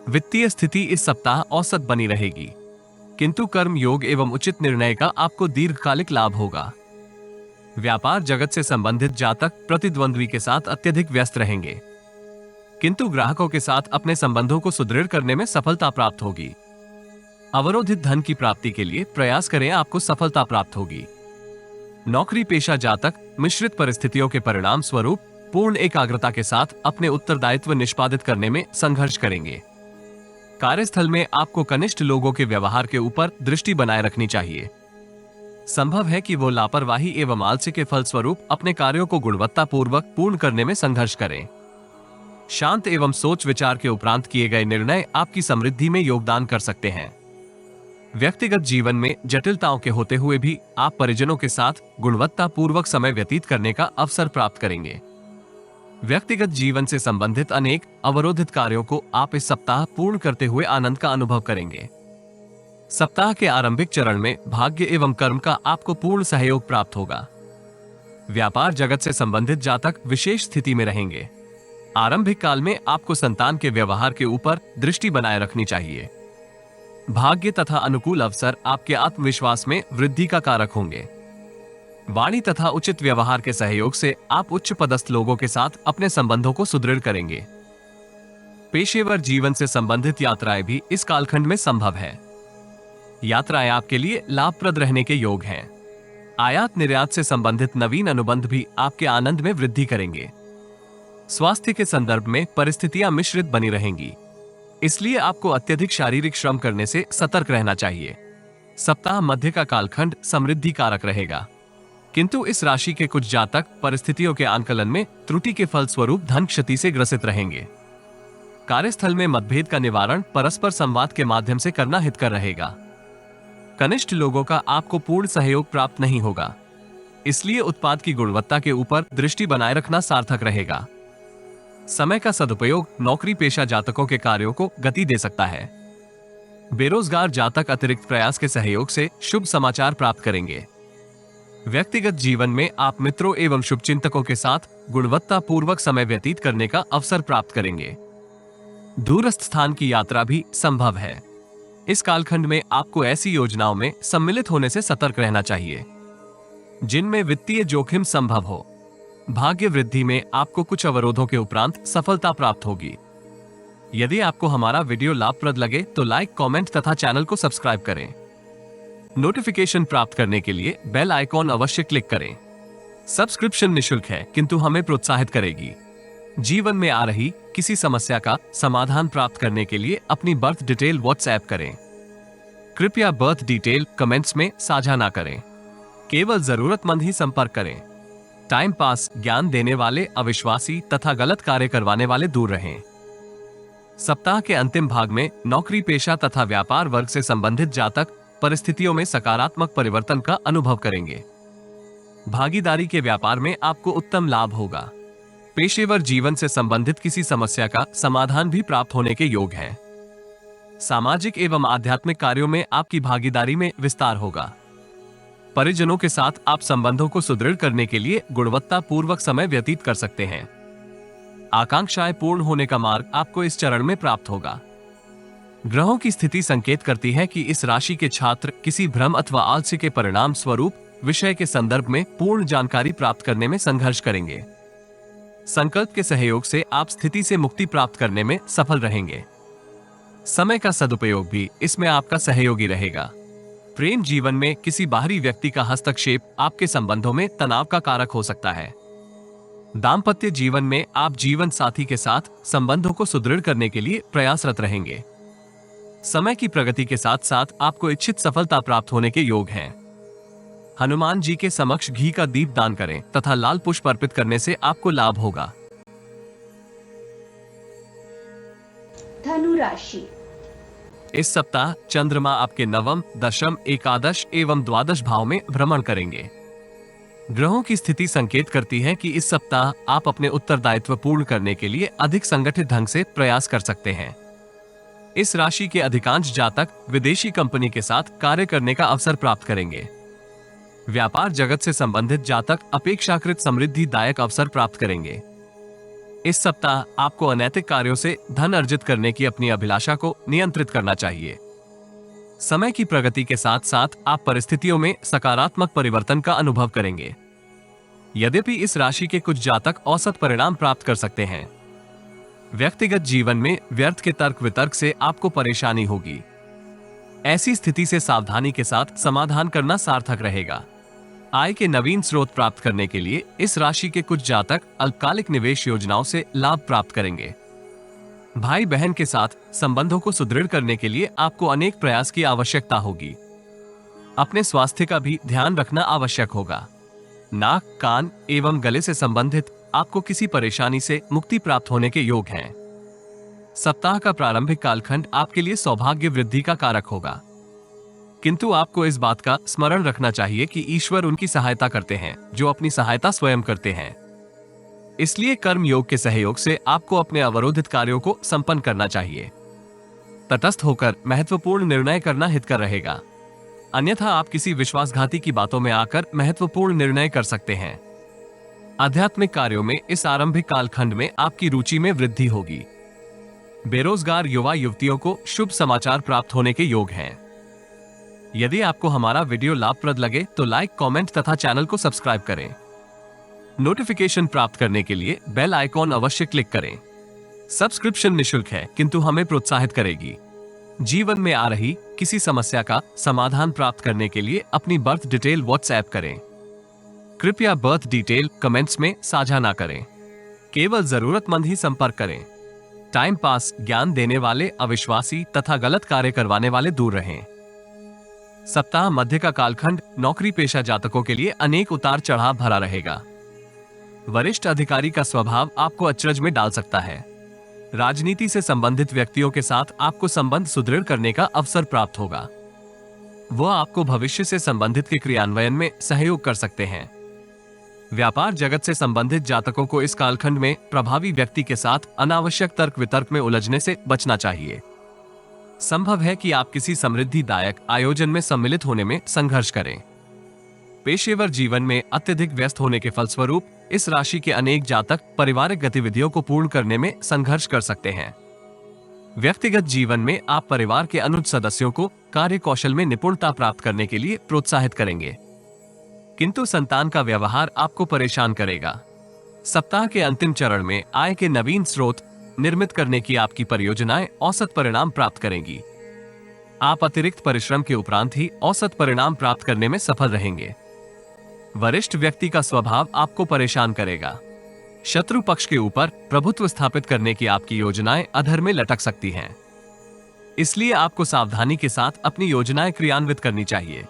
वित्तीय स्थिति इस सप्ताह औसत बनी रहेगी, किंतु कर्म योग एवं उचित निर्णय का आपको दीर्घकालिक लाभ होगा। व्यापार जगत से संबंधित जातक प्रतिद्वंद्वी के साथ अत्यधिक व्यस्त रहेंगे, किंतु ग्राहकों के साथ अपने संबंधों को सुदृढ़ करने में सफलता प्राप्त होगी। अवरोधित धन की प्राप्ति के लिए प्रयास करें, आपको सफलता प्राप्त होगी। नौकरी पेशा जातक मिश्रित परिस्थितियों के परिणाम स्वरूप पूर्ण एकाग्रता के साथ अपने उत्तरदायित्व निष्पादित करने में संघर्ष करेंगे। कार्यस्थल में आपको कनिष्ठ लोगों के व्यवहार के ऊपर दृष्टि बनाए रखनी चाहिए। संभव है कि वो लापरवाही एवं आलस्य के फलस्वरूप अपने कार्यों को गुणवत्तापूर्वक पूर्ण करने में संघर्ष करें। शांत एवं सोच विचार के उपरांत किए गए निर्णय आपकी समृद्धि में योगदान कर सकते हैं। व्यक्तिगत जीवन में जटिलताओं के होते हुए भी आप परिजनों के साथ गुणवत्तापूर्वक समय व्यतीत करने का अवसर प्राप्त करेंगे। व्यक्तिगत जीवन से संबंधित अनेक अवरोधित कार्यों को आप इस सप्ताह पूर्ण करते हुए आनंद का अनुभव करेंगे। सप्ताह के आरंभिक चरण में भाग्य एवं कर्म का आपको पूर्ण सहयोग प्राप्त होगा। व्यापार जगत से संबंधित जातक विशेष स्थिति में रहेंगे। आरंभिक काल में आपको संतान के व्यवहार के ऊपर दृष्टि बनाए रखनी चाहिए। भाग्य तथा अनुकूल अवसर आपके आत्मविश्वास में वृद्धि का कारक होंगे। वाणी तथा उचित व्यवहार के सहयोग से आप उच्च पदस्थ लोगों के साथ अपने संबंधों को सुदृढ़ करेंगे। पेशेवर जीवन से संबंधित यात्राएं भी इस कालखंड में संभव है। यात्राएं आपके लिए लाभप्रद रहने के योग हैं। आयात निर्यात से संबंधित नवीन अनुबंध भी आपके आनंद में वृद्धि करेंगे। स्वास्थ्य के संदर्भ में परिस्थितियां मिश्रित बनी रहेंगी, इसलिए आपको अत्यधिक शारीरिक श्रम करने से सतर्क रहना चाहिए। सप्ताह मध्य का कालखंड समृद्धि कारक रहेगा, किंतु इस राशि के कुछ जातक परिस्थितियों के आंकलन में त्रुटि के फलस्वरूप धन क्षति से ग्रसित रहेंगे। कार्यस्थल में मतभेद का निवारण परस्पर संवाद के माध्यम से करना हितकर रहेगा। कनिष्ठ लोगों का आपको पूर्ण सहयोग प्राप्त नहीं होगा, इसलिए उत्पाद की गुणवत्ता के ऊपर दृष्टि बनाए रखना सार्थक रहेगा। समय का सदुपयोग नौकरी पेशा जातकों के कार्यों को गति दे सकता है। बेरोजगार जातक अतिरिक्त प्रयास के सहयोग से शुभ समाचार प्राप्त करेंगे। व्यक्तिगत जीवन में आप मित्रों एवं शुभचिंतकों के साथ गुणवत्तापूर्वक समय व्यतीत करने का अवसर प्राप्त करेंगे। दूरस्थ स्थान की यात्रा भी संभव है। इस कालखंड में आपको ऐसी योजनाओं में सम्मिलित होने से सतर्क रहना चाहिए जिनमें वित्तीय जोखिम संभव हो। भाग्य वृद्धि में आपको कुछ अवरोधों के उपरांत सफलता प्राप्त होगी। यदि आपको हमारा वीडियो लाभप्रद लगे तो लाइक, कमेंट तथा चैनल को सब्सक्राइब करें। नोटिफिकेशन प्राप्त करने के लिए बेल आइकॉन अवश्य क्लिक करें। सब्सक्रिप्शन निशुल्क है, किंतु हमें प्रोत्साहित करेगी। जीवन में आ रही किसी समस्या का समाधान प्राप्त करने के लिए अपनी बर्थ डिटेल व्हाट्सएप करें। कृपया बर्थ डिटेल कमेंट्स में साझा ना करें। केवल जरूरतमंद ही संपर्क करें। टाइम पास, ज्ञान देने वाले अविश्वासी तथा गलत कार्य करवाने वाले दूर रहें। सप्ताह के अंतिम भाग में नौकरी पेशा तथा व्यापार वर्ग से संबंधित जातक परिस्थितियों में सकारात्मक परिवर्तन का अनुभव करेंगे। भागीदारी के व्यापार में आपको उत्तम लाभ होगा। पेशेवर जीवन से संबंधित किसी समस्या का समाधान भी प्राप्त होने के योग हैं। सामाजिक एवं आध्यात्मिक कार्यों में आपकी भागीदारी में विस्तार होगा। परिजनों के साथ आप संबंधों को सुदृढ़ करने के लिए गुणवत्तापूर्वक समय व्यतीत कर सकते हैं। आकांक्षाएं पूर्ण होने का मार्ग आपको इस चरण में प्राप्त होगा। ग्रहों की स्थिति संकेत करती है कि इस राशि के छात्र किसी भ्रम अथवा आलस्य के परिणाम स्वरूप विषय के संदर्भ में पूर्ण जानकारी प्राप्त करने में संघर्ष करेंगे। संकल्प के सहयोग से आप स्थिति से मुक्ति प्राप्त करने में सफल रहेंगे। समय का सदुपयोग भी इसमें आपका सहयोगी रहेगा। प्रेम जीवन में किसी बाहरी व्यक्ति का हस्तक्षेप आपके संबंधों में तनाव का कारक हो सकता है। दाम्पत्य जीवन में आप जीवन साथी के साथ संबंधों को सुदृढ़ करने के लिए प्रयासरत रहेंगे। समय की प्रगति के साथ साथ आपको इच्छित सफलता प्राप्त होने के योग हैं। हनुमान जी के समक्ष घी का दीप दान करें तथा लाल पुष्प अर्पित करने से आपको लाभ होगा। धनु राशि। इस सप्ताह चंद्रमा आपके नवम, दशम, एकादश एवं द्वादश भाव में भ्रमण करेंगे। ग्रहों की स्थिति संकेत करती है कि इस सप्ताह आप अपने उत्तरदायित्व पूर्ण करने के लिए अधिक संगठित ढंग से प्रयास कर सकते हैं। इस राशि के अधिकांश जातक विदेशी कंपनी के साथ कार्य करने का अवसर प्राप्त करेंगे। व्यापार जगत से संबंधित जातक अपेक्षाकृत समृद्धिदायक अवसर प्राप्त करेंगे। इस सप्ताह आपको अनैतिक कार्यों से धन अर्जित करने की अपनी अभिलाषा को नियंत्रित करना चाहिए। समय की प्रगति के साथ साथ आप परिस्थितियों में सकारात्मक परिवर्तन का अनुभव करेंगे। यद्यपि इस राशि के कुछ जातक औसत परिणाम प्राप्त कर सकते हैं। व्यक्तिगत जीवन में व्यर्थ के तर्क वितर्क से आपको परेशानी होगी। ऐसी स्थिति से सावधानी के साथ समाधान करना सार्थक रहेगा। आय के नवीन स्रोत प्राप्त करने के लिए इस राशि के कुछ जातक अल्पकालिक निवेश योजनाओं से लाभ प्राप्त करेंगे। भाई बहन के साथ संबंधों को सुदृढ़ करने के लिए आपको अनेक प्रयास की आवश्यकता होगी। अपने स्वास्थ्य का भी ध्यान रखना आवश्यक होगा। नाक, कान एवं गले से संबंधित आपको किसी परेशानी से मुक्ति प्राप्त होने के योग हैं। सप्ताह का प्रारंभिक कालखंड आपके लिए सौभाग्य वृद्धि का कारक होगा, किंतु आपको इस बात का स्मरण रखना चाहिए कि ईश्वर उनकी सहायता करते हैं जो अपनी सहायता स्वयं करते हैं। इसलिए कर्म योग के सहयोग से आपको अपने अवरोधित कार्यों को संपन्न करना चाहिए। तटस्थ होकर महत्वपूर्ण निर्णय करना हितकर रहेगा, अन्यथा आप किसी विश्वासघाती की बातों में आकर महत्वपूर्ण निर्णय कर सकते हैं। आध्यात्मिक कार्यों में इस आरंभिक कालखंड में आपकी रुचि में वृद्धि होगी। बेरोजगार युवा युवतियों को शुभ समाचार प्राप्त होने के योग हैं। यदि आपको हमारा वीडियो लाभप्रद लगे तो लाइक, कमेंट तथा चैनल को सब्सक्राइब करें। नोटिफिकेशन प्राप्त करने के लिए बेल आइकॉन अवश्य क्लिक करें। सब्सक्रिप्शन निःशुल्क है किंतु हमें प्रोत्साहित करेगी। जीवन में आ रही किसी समस्या का समाधान प्राप्त करने के लिए अपनी बर्थ डिटेल व्हाट्सएप करें। कृपया बर्थ डिटेल कमेंट्स में साझा ना करें। केवल जरूरतमंद ही संपर्क करें। टाइम पास, ज्ञान देने वाले अविश्वासी तथा गलत कार्य करवाने वाले दूर रहें। सप्ताह मध्य का कालखंड नौकरी पेशा जातकों के लिए अनेक उतार चढ़ाव भरा रहेगा। वरिष्ठ अधिकारी का स्वभाव आपको अचरज में डाल सकता है। राजनीति से संबंधित व्यक्तियों के साथ आपको संबंध सुदृढ़ करने का अवसर प्राप्त होगा। वह आपको भविष्य से संबंधित के क्रियान्वयन में सहयोग कर सकते हैं। व्यापार जगत से संबंधित जातकों को इस कालखंड में प्रभावी व्यक्ति के साथ अनावश्यक तर्क वितर्क में उलझने से बचना चाहिए। संभव है कि आप किसी समृद्धिदायक आयोजन में सम्मिलित होने में संघर्ष करें। पेशेवर जीवन में अत्यधिक व्यस्त होने के फलस्वरूप इस राशि के अनेक जातक पारिवारिक गतिविधियों को पूर्ण करने में संघर्ष कर सकते हैं। व्यक्तिगत जीवन में आप परिवार के अनुज सदस्यों को कार्य कौशल में निपुणता प्राप्त करने के लिए प्रोत्साहित करेंगे, किंतु संतान का व्यवहार आपको परेशान करेगा। सप्ताह के अंतिम चरण में आय के नवीन स्रोत निर्मित करने की आपकी परियोजनाएं औसत परिणाम प्राप्त करेंगी। आप अतिरिक्त परिश्रम के उपरांत ही औसत परिणाम प्राप्त करने में सफल रहेंगे। वरिष्ठ व्यक्ति का स्वभाव आपको परेशान करेगा। शत्रु पक्ष के ऊपर प्रभुत्व स्थापित करने की आपकी योजनाएं अधर में लटक सकती हैं। इसलिए आपको सावधानी के साथ अपनी योजनाएं क्रियान्वित करनी चाहिए।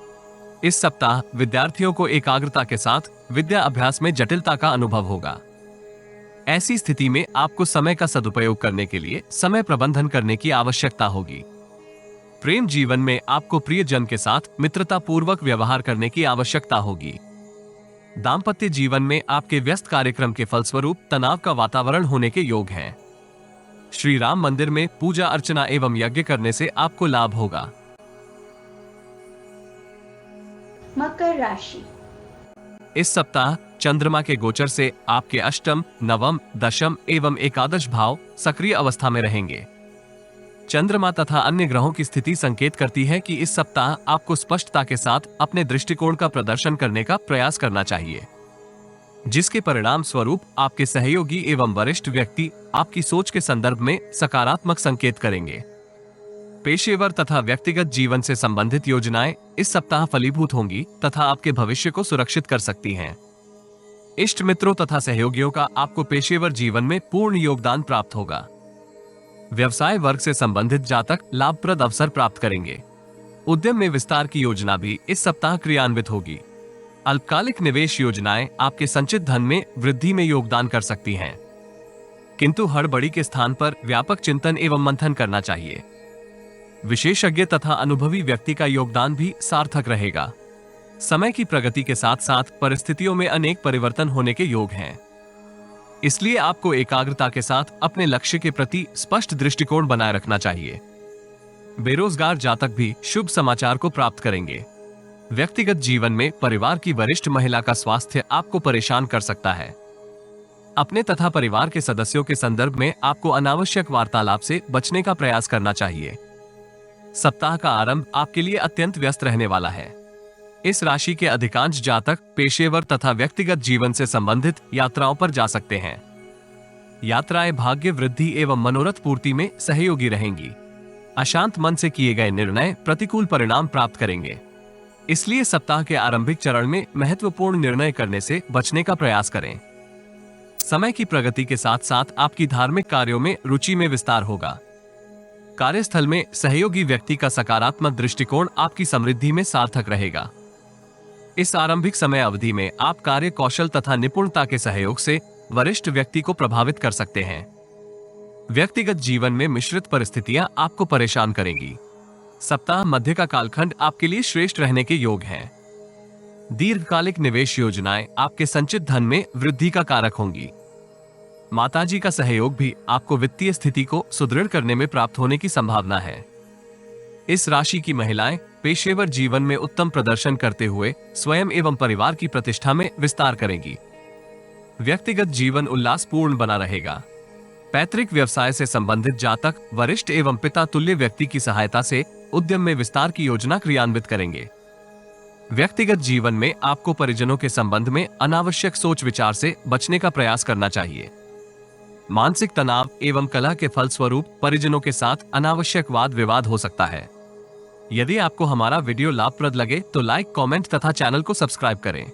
इस सप्ताह विद्यार्थियों को एकाग्रता के साथ विद्या अभ्यास में जटिलता का अनुभव होगा। ऐसी स्थिति में आपको समय का सदुपयोग करने के लिए समय प्रबंधन करने की आवश्यकता होगी। प्रेम जीवन में आपको प्रियजन के साथ मित्रता पूर्वक व्यवहार करने की आवश्यकता होगी। दाम्पत्य जीवन में आपके व्यस्त कार्यक्रम के फलस्वरूप तनाव का वातावरण होने के योग हैं। श्री राम मंदिर में पूजा अर्चना एवं यज्ञ करने से आपको लाभ होगा। मकर राशि। इस सप्ताह चंद्रमा के गोचर से आपके अष्टम, नवम, दशम एवं एकादश भाव सक्रिय अवस्था में रहेंगे। चंद्रमा तथा अन्य ग्रहों की स्थिति संकेत करती है कि इस सप्ताह आपको स्पष्टता के साथ अपने दृष्टिकोण का प्रदर्शन करने का प्रयास करना चाहिए, जिसके परिणाम स्वरूप आपके सहयोगी एवं वरिष्ठ व्यक्ति आपकी सोच के संदर्भ में सकारात्मक संकेत करेंगे। पेशेवर तथा व्यक्तिगत जीवन से संबंधित योजनाएं इस सप्ताह फलीभूत होंगी तथा आपके भविष्य को सुरक्षित कर सकती हैं। इष्ट मित्रों तथा सहयोगियों का आपको पेशेवर जीवन में पूर्ण योगदान प्राप्त होगा। व्यवसाय वर्ग से संबंधित जातक लाभप्रद अवसर प्राप्त करेंगे। उद्यम में विस्तार की योजना भी इस सप्ताह क्रियान्वित होगी। अल्पकालिक निवेश योजनाएं आपके संचित धन में वृद्धि में योगदान कर सकती हैं, किंतु हड़बड़ी के स्थान पर व्यापक चिंतन एवं मंथन करना चाहिए। विशेषज्ञ तथा अनुभवी व्यक्ति का योगदान भी सार्थक रहेगा। समय की प्रगति के साथ साथ परिस्थितियों में अनेक परिवर्तन होने के योग हैं, इसलिए आपको एकाग्रता के साथ अपने लक्ष्य के प्रति स्पष्ट दृष्टिकोण बनाए रखना चाहिए। बेरोजगार जातक भी शुभ समाचार को प्राप्त करेंगे। व्यक्तिगत जीवन में परिवार की वरिष्ठ महिला का स्वास्थ्य आपको परेशान कर सकता है। अपने तथा परिवार के सदस्यों के संदर्भ में आपको अनावश्यक वार्तालाप से बचने का प्रयास करना चाहिए। सप्ताह का आरंभ आपके लिए अत्यंत व्यस्त रहने वाला है। इस राशि के अधिकांश जातक पेशेवर तथा व्यक्तिगत जीवन से संबंधित यात्राओं पर जा सकते हैं। यात्राएं भाग्य वृद्धि एवं मनोरथ पूर्ति में सहयोगी रहेंगी। अशांत मन से किए गए निर्णय प्रतिकूल परिणाम प्राप्त करेंगे, इसलिए सप्ताह के आरंभिक चरण में महत्वपूर्ण निर्णय करने से बचने का प्रयास करें। समय की प्रगति के साथ साथ आपकी धार्मिक कार्यों में रुचि में विस्तार होगा। कार्यस्थल में सहयोगी व्यक्ति का सकारात्मक दृष्टिकोण आपकी समृद्धि में सार्थक रहेगा। इस आरंभिक समय अवधि में आप कार्य कौशल तथा निपुणता के सहयोग से वरिष्ठ व्यक्ति को प्रभावित कर सकते हैं। व्यक्तिगत जीवन में मिश्रित परिस्थितियां आपको परेशान करेंगी। सप्ताह मध्य का कालखंड आपके लिए श्रेष्ठ रहने के योग हैं। दीर्घकालिक निवेश योजनाएं आपके संचित धन में वृद्धि का कारक होंगी। माताजी का सहयोग भी आपको वित्तीय स्थिति को सुदृढ़ करने में प्राप्त होने की संभावना है। इस राशि की महिलाएं पेशेवर जीवन में उत्तम प्रदर्शन करते हुए स्वयं एवं परिवार की प्रतिष्ठा में विस्तार करेंगी। व्यक्तिगत जीवन उल्लासपूर्ण बना रहेगा। पैतृक व्यवसाय से संबंधित जातक वरिष्ठ एवं पिता तुल्य व्यक्ति की सहायता से उद्यम में विस्तार की योजना क्रियान्वित करेंगे। व्यक्तिगत जीवन में आपको परिजनों के संबंध में अनावश्यक सोच विचार से बचने का प्रयास करना चाहिए। मानसिक तनाव एवं कलह के फलस्वरूप परिजनों के साथ अनावश्यक वाद विवाद हो सकता है। यदि आपको हमारा वीडियो लाभप्रद लगे तो लाइक, कमेंट तथा चैनल को सब्सक्राइब करें।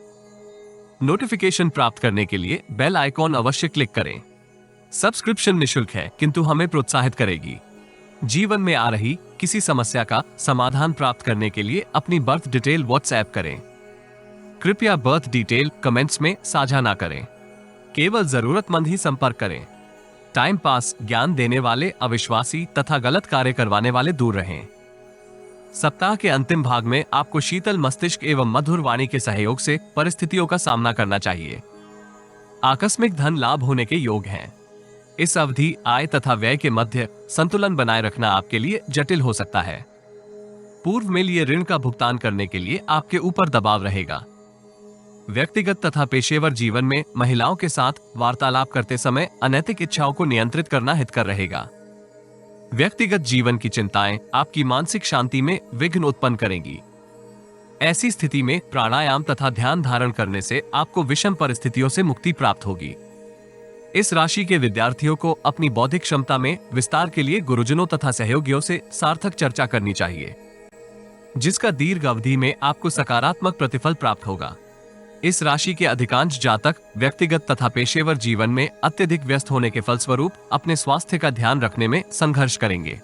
नोटिफिकेशन प्राप्त करने के लिए बेल आइकॉन अवश्य क्लिक करें। सब्सक्रिप्शन निशुल्क है, किंतु हमें प्रोत्साहित करेगी। जीवन में आ रही किसी समस्या का समाधान प्राप्त करने के लिए अपनी बर्थ डिटेल व्हाट्सएप करें। कृपया बर्थ डिटेल कमेंट्स में साझा ना करें। केवल जरूरतमंद ही संपर्क करें। टाइम पास, ज्ञान देने वाले अविश्वासी तथा गलत कार्य करवाने वाले दूर रहें। सप्ताह के अंतिम भाग में आपको शीतल मस्तिष्क एवं मधुर वाणी के सहयोग से परिस्थितियों का सामना करना चाहिए। आकस्मिक धन लाभ होने के योग हैं। इस अवधि आय तथा व्यय के मध्य संतुलन बनाए रखना आपके लिए जटिल हो सकता है। पूर्व में लिए ऋण का भुगतान करने के लिए आपके ऊपर दबाव रहेगा। व्यक्तिगत तथा पेशेवर जीवन में महिलाओं के साथ वार्तालाप करते समय अनैतिक इच्छाओं को नियंत्रित करना हितकर रहेगा। व्यक्तिगत जीवन की चिंताएं आपकी मानसिक शांति में विघ्न उत्पन्न करेंगी। ऐसी स्थिति में प्राणायाम तथा ध्यान धारण करने से आपको विषम परिस्थितियों से मुक्ति प्राप्त होगी। इस राशि के विद्यार्थियों को अपनी बौद्धिक क्षमता में विस्तार के लिए गुरुजनों तथा सहयोगियों से सार्थक चर्चा करनी चाहिए, जिसका दीर्घ अवधि में आपको सकारात्मक प्रतिफल प्राप्त होगा। इस राशि के अधिकांश जातक व्यक्तिगत तथा पेशेवर जीवन में अत्यधिक व्यस्त होने के फलस्वरूप अपने स्वास्थ्य का ध्यान रखने में संघर्ष करेंगे।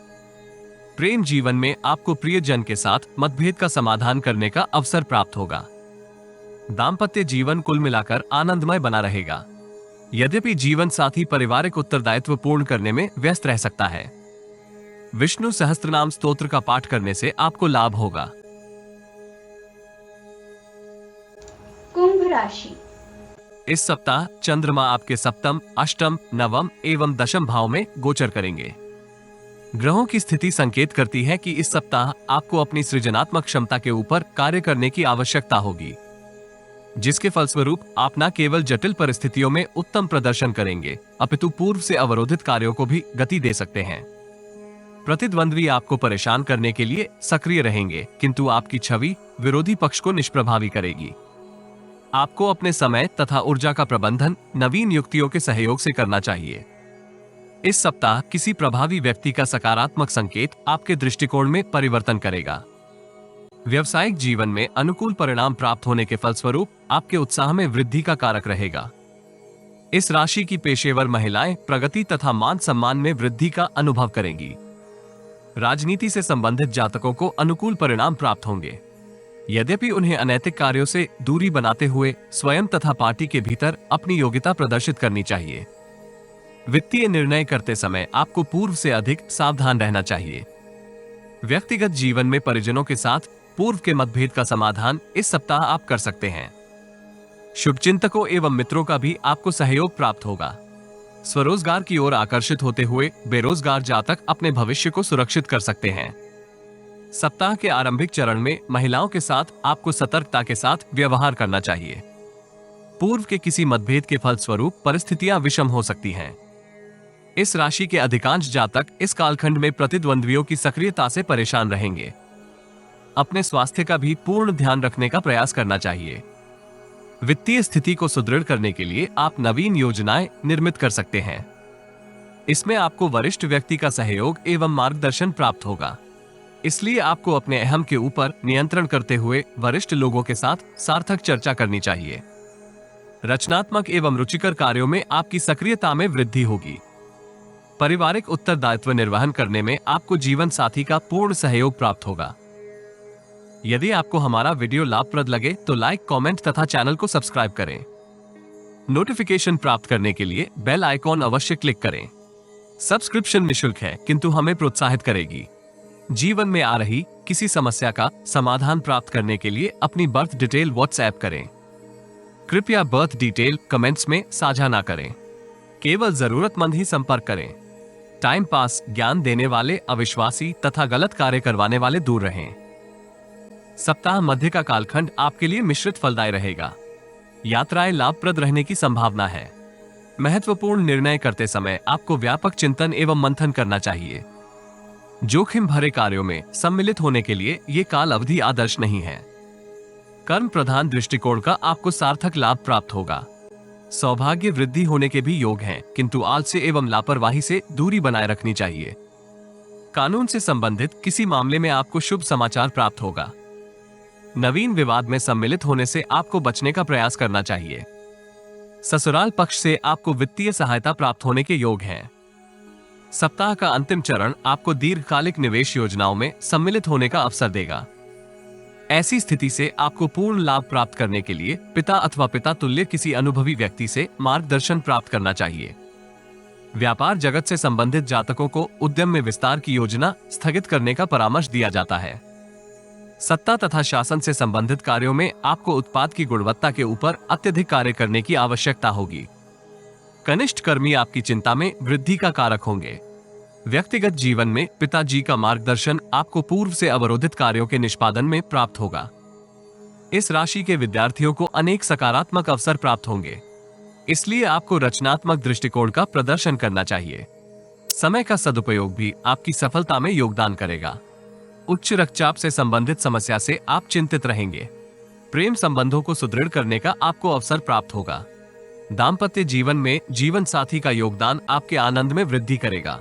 प्रेम जीवन में आपको प्रियजन के साथ मतभेद का समाधान करने का अवसर प्राप्त होगा। दाम्पत्य जीवन कुल मिलाकर आनंदमय बना रहेगा, यद्यपि जीवन साथी पारिवारिक उत्तरदायित्व पूर्ण करने में व्यस्त रह सकता है। विष्णु सहस्त्रनाम स्तोत्र का पाठ करने से आपको लाभ होगा। कुंभ राशि। इस सप्ताह चंद्रमा आपके सप्तम, अष्टम, नवम एवं दशम भाव में गोचर करेंगे। ग्रहों की स्थिति संकेत करती है कि इस सप्ताह आपको अपनी सृजनात्मक क्षमता के ऊपर कार्य करने की आवश्यकता होगी, जिसके फलस्वरूप आप न केवल जटिल परिस्थितियों में उत्तम प्रदर्शन करेंगे, अपितु पूर्व से अवरोधित कार्यों को भी गति दे सकते हैं। प्रतिद्वंद्वी आपको परेशान करने के लिए सक्रिय रहेंगे, किंतु आपकी छवि विरोधी पक्ष को निष्प्रभावी करेगी। आपको अपने समय तथा ऊर्जा का प्रबंधन नवीन युक्तियों के सहयोग से करना चाहिए। इस सप्ताह किसी प्रभावी व्यक्ति का सकारात्मक संकेत आपके दृष्टिकोण में परिवर्तन करेगा। व्यवसायिक जीवन में अनुकूल परिणाम प्राप्त होने के फलस्वरूप आपके उत्साह में वृद्धि का कारक रहेगा। इस राशि की पेशेवर महिलाएं प्रगति तथा मान सम्मान में वृद्धि का अनुभव करेंगी। राजनीति से संबंधित जातकों को अनुकूल परिणाम प्राप्त होंगे, यद्यपि उन्हें अनैतिक कार्यों से दूरी बनाते हुए स्वयं तथा पार्टी के भीतर अपनी योग्यता प्रदर्शित करनी चाहिए। वित्तीय निर्णय करते समय आपको पूर्व से अधिक सावधान रहना चाहिए। व्यक्तिगत जीवन में परिजनों के साथ पूर्व के मतभेद का समाधान इस सप्ताह आप कर सकते हैं। शुभचिंतकों एवं मित्रों का भी आपको सहयोग प्राप्त होगा। स्वरोजगार की ओर आकर्षित होते हुए बेरोजगार जातक अपने भविष्य को सुरक्षित कर सकते हैं। सप्ताह के आरंभिक चरण में महिलाओं के साथ आपको सतर्कता के साथ व्यवहार करना चाहिए। पूर्व के किसी मतभेद के फलस्वरूप परिस्थितियां विषम हो सकती हैं। इस राशि के अधिकांश जातक इस कालखंड में प्रतिद्वंद्वियों की सक्रियता से परेशान रहेंगे। अपने स्वास्थ्य का भी पूर्ण ध्यान रखने का प्रयास करना चाहिए। वित्तीय स्थिति को सुदृढ़ करने के लिए आप नवीन योजनाएं निर्मित कर सकते हैं। इसमें आपको वरिष्ठ व्यक्ति का सहयोग एवं मार्गदर्शन प्राप्त होगा, इसलिए आपको अपने अहम के ऊपर नियंत्रण करते हुए वरिष्ठ लोगों के साथ सार्थक चर्चा करनी चाहिए। रचनात्मक एवं रुचिकर कार्यों में आपकी सक्रियता में वृद्धि होगी। पारिवारिक उत्तरदायित्व निर्वहन करने में आपको जीवन साथी का पूर्ण सहयोग प्राप्त होगा। यदि आपको हमारा वीडियो लाभप्रद लगे तो लाइक, कमेंट तथा चैनल को सब्सक्राइब करें। नोटिफिकेशन प्राप्त करने के लिए बेल आइकॉन अवश्य क्लिक करें। सब्सक्रिप्शन निःशुल्क है, किंतु हमें प्रोत्साहित करेगी। जीवन में आ रही किसी समस्या का समाधान प्राप्त करने के लिए अपनी बर्थ डिटेल व्हाट्सएप करें। कृपया बर्थ डिटेल कमेंट्स में साझा ना करें। केवल जरूरतमंद ही संपर्क करें। टाइम पास, ज्ञान देने वाले अविश्वासी तथा गलत कार्य करवाने वाले दूर रहें। सप्ताह मध्य का कालखंड आपके लिए मिश्रित फलदायी रहेगा। यात्राएं लाभप्रद रहने की संभावना है। महत्वपूर्ण निर्णय करते समय आपको व्यापक चिंतन एवं मंथन करना चाहिए। जोखिम भरे कार्यों में सम्मिलित होने के लिए ये काल अवधि आदर्श नहीं है। कर्म प्रधान दृष्टिकोण का आपको सार्थक लाभ प्राप्त होगा। सौभाग्य वृद्धि होने के भी योग हैं, किंतु आलस्य एवं लापरवाही से दूरी बनाए रखनी चाहिए। कानून से संबंधित किसी मामले में आपको शुभ समाचार प्राप्त होगा। नवीन विवाद में सम्मिलित होने से आपको बचने का प्रयास करना चाहिए। ससुराल पक्ष से आपको वित्तीय सहायता प्राप्त होने के योग हैं। सप्ताह का अंतिम चरण आपको दीर्घकालिक निवेश योजनाओं में सम्मिलित होने का अवसर देगा। ऐसी स्थिति से आपको पूर्ण लाभ प्राप्त करने के लिए पिता अथवा पिता तुल्य किसी अनुभवी व्यक्ति से मार्गदर्शन प्राप्त करना चाहिए। व्यापार जगत से संबंधित जातकों को उद्यम में विस्तार की योजना स्थगित करने का परामर्श दिया जाता है। सत्ता तथा शासन से संबंधित कार्यों में आपको उत्पाद की गुणवत्ता के ऊपर अत्यधिक कार्य करने की आवश्यकता होगी। कनिष्ठ कर्मी आपकी चिंता में वृद्धि का कारक होंगे। व्यक्तिगत जीवन में पिताजी का मार्गदर्शन आपको पूर्व से अवरोधित कार्यों के निष्पादन में प्राप्त होगा। इस राशि के विद्यार्थियों को अनेक सकारात्मक अवसर प्राप्त होंगे, इसलिए आपको रचनात्मक दृष्टिकोण का प्रदर्शन करना चाहिए। समय का सदुपयोग भी आपकी सफलता में योगदान करेगा। उच्च रक्तचाप से संबंधित समस्या से आप चिंतित रहेंगे। प्रेम संबंधों को सुदृढ़ करने का आपको अवसर प्राप्त होगा। दाम्पत्य जीवन में जीवन साथी का योगदान आपके आनंद में वृद्धि करेगा।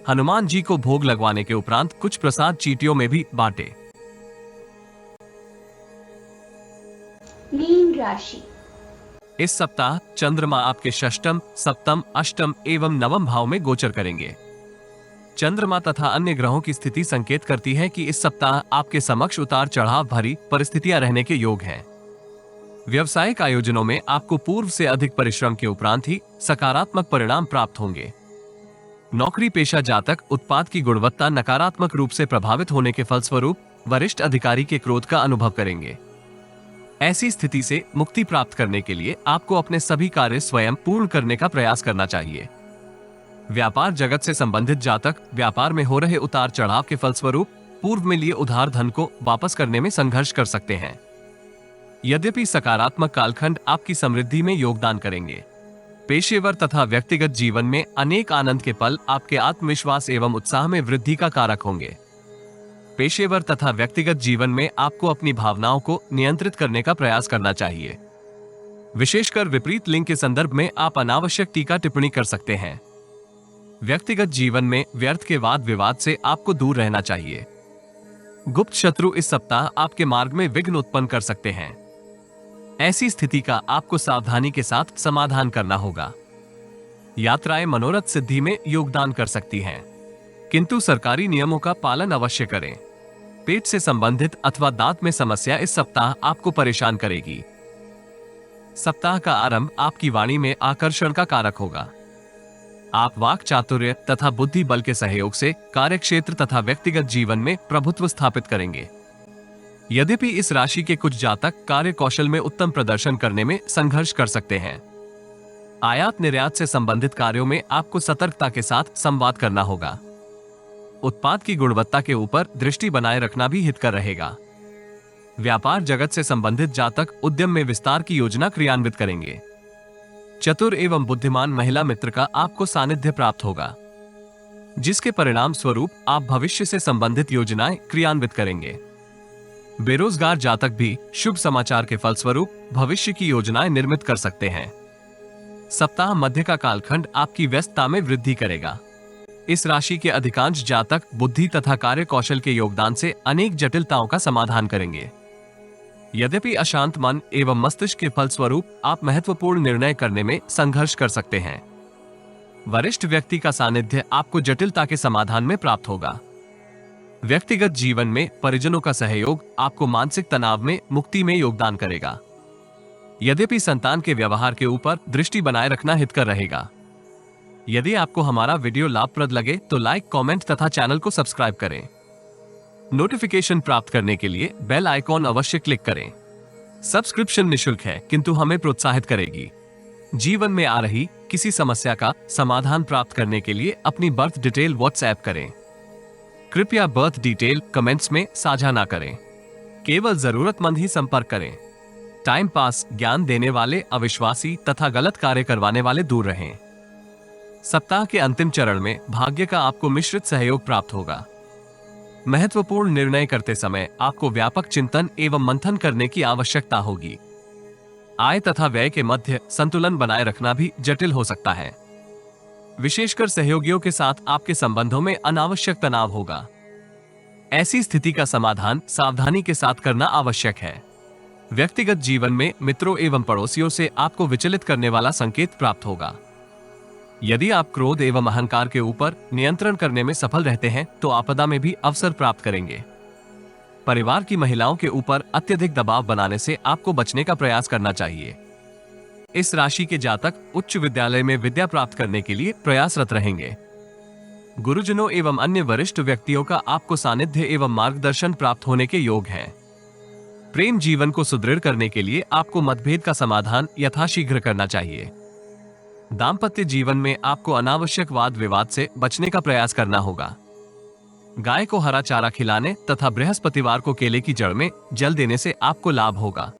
हनुमान जी को भोग लगवाने के उपरांत कुछ प्रसाद चींटियों में भी बांटे। मीन राशि। इस सप्ताह चंद्रमा आपके षष्टम, सप्तम, अष्टम एवं नवम भाव में गोचर करेंगे। चंद्रमा तथा अन्य ग्रहों की स्थिति संकेत करती है कि इस सप्ताह आपके समक्ष उतार चढ़ाव भरी परिस्थितियां रहने के योग हैं। व्यवसायिक आयोजनों में आपको पूर्व से अधिक परिश्रम के उपरांत ही सकारात्मक परिणाम प्राप्त होंगे। नौकरी पेशा जातक उत्पाद की गुणवत्ता नकारात्मक रूप से प्रभावित होने के फलस्वरूप वरिष्ठ अधिकारी के क्रोध का अनुभव करेंगे। ऐसी स्थिति से मुक्ति प्राप्त करने के लिए आपको अपने सभी कार्य स्वयं पूर्ण करने का प्रयास करना चाहिए। व्यापार जगत से संबंधित जातक व्यापार में हो रहे उतार चढ़ाव के फलस्वरूप पूर्व में लिए उधार धन को वापस करने में संघर्ष कर सकते हैं। यद्यपि सकारात्मक कालखंड आपकी समृद्धि में योगदान करेंगे। पेशेवर तथा व्यक्तिगत जीवन में अनेक आनंद के पल आपके आत्मविश्वास एवं उत्साह में वृद्धि का कारक होंगे। पेशेवर तथा व्यक्तिगत जीवन में आपको अपनी भावनाओं को नियंत्रित करने का प्रयास करना चाहिए। विशेषकर विपरीत लिंग के संदर्भ में आप अनावश्यक टीका टिप्पणी कर सकते हैं। व्यक्तिगत जीवन में व्यर्थ के वाद विवाद से आपको दूर रहना चाहिए। गुप्त शत्रु इस सप्ताह आपके मार्ग में विघ्न उत्पन्न कर सकते हैं। ऐसी स्थिति का आपको सावधानी के साथ समाधान करना होगा। यात्राएं मनोरथ सिद्धि में योगदान कर सकती हैं, किंतु सरकारी नियमों का पालन अवश्य करें। पेट से संबंधित अथवा दांत में समस्या इस सप्ताह आपको परेशान करेगी। सप्ताह का आरंभ आपकी वाणी में आकर्षण का कारक होगा। आप वाक चातुर्य तथा बुद्धि बल के सहयोग से कार्यक्षेत्र तथा व्यक्तिगत जीवन में प्रभुत्व स्थापित करेंगे। यद्यपि इस राशि के कुछ जातक कार्य कौशल में उत्तम प्रदर्शन करने में संघर्ष कर सकते हैं। आयात निर्यात से संबंधित कार्यों में आपको सतर्कता के साथ संवाद करना होगा। उत्पाद की गुणवत्ता के ऊपर दृष्टि बनाए रखना भी हितकर रहेगा। व्यापार जगत से संबंधित जातक उद्यम में विस्तार की योजना क्रियान्वित करेंगे। चतुर एवं बुद्धिमान महिला मित्र का आपको सानिध्य प्राप्त होगा, जिसके परिणाम स्वरूप आप भविष्य से संबंधित योजनाएं क्रियान्वित करेंगे। बेरोजगार जातक भी शुभ समाचार के फलस्वरूप भविष्य की योजनाएं निर्मित कर सकते हैं। सप्ताह मध्य का कालखंड आपकी व्यस्तता में वृद्धि करेगा। इस राशि के अधिकांश जातक बुद्धि तथा कार्य कौशल के योगदान से अनेक जटिलताओं का समाधान करेंगे। यद्यपि अशांत मन एवं मस्तिष्क के फलस्वरूप आप महत्वपूर्ण निर्णय करने में संघर्ष कर सकते हैं। वरिष्ठ व्यक्ति का सानिध्य आपको जटिलता के समाधान में प्राप्त होगा। व्यक्तिगत जीवन में परिजनों का सहयोग आपको मानसिक तनाव में मुक्ति में योगदान करेगा। यद्यपि संतान के व्यवहार के ऊपर दृष्टि बनाए रखना हितकर रहेगा। यदि आपको हमारा वीडियो लाभप्रद लगे तो लाइक, कमेंट तथा चैनल को सब्सक्राइब करें। नोटिफिकेशन प्राप्त करने के लिए बेल आइकॉन अवश्य क्लिक करें। सब्सक्रिप्शन निशुल्क है, किंतु हमें प्रोत्साहित करेगी। जीवन में आ रही किसी समस्या का समाधान प्राप्त करने के लिए अपनी बर्थ डिटेल व्हाट्सएप करें। कृपया बर्थ डिटेल कमेंट्स में साझा ना करें। केवल जरूरतमंद ही संपर्क करें। टाइम पास, ज्ञान देने वाले अविश्वासी तथा गलत कार्य करवाने वाले दूर रहें। सप्ताह के अंतिम चरण में भाग्य का आपको मिश्रित सहयोग प्राप्त होगा। महत्वपूर्ण निर्णय करते समय आपको व्यापक चिंतन एवं मंथन करने की आवश्यकता होगी। आय तथा व्यय के मध्य संतुलन बनाए रखना भी जटिल हो सकता है। विशेषकर सहयोगियों के साथ आपके संबंधों में अनावश्यक तनाव होगा। ऐसी स्थिति का समाधान सावधानी के साथ करना आवश्यक है। व्यक्तिगत जीवन में मित्रों एवं पड़ोसियों से आपको विचलित करने वाला संकेत प्राप्त होगा। यदि आप क्रोध एवं अहंकार के ऊपर नियंत्रण करने में सफल रहते हैं तो आपदा में भी अवसर प्राप्त करेंगे। परिवार की महिलाओं के ऊपर अत्यधिक दबाव बनाने से आपको बचने का प्रयास करना चाहिए। इस राशि के जातक उच्च विद्यालय में विद्या प्राप्त करने के लिए प्रयासरत रहेंगे। गुरुजनों एवं अन्य वरिष्ठ व्यक्तियों का आपको सानिध्य एवं मार्गदर्शन प्राप्त होने के योग हैं। प्रेम जीवन को सुदृढ़ करने के लिए आपको मतभेद का समाधान यथाशीघ्र करना चाहिए। दाम्पत्य जीवन में आपको अनावश्यक वाद विवाद से बचने का प्रयास करना होगा। गाय को हरा चारा खिलाने तथा बृहस्पतिवार को केले की जड़ में जल देने से आपको लाभ होगा।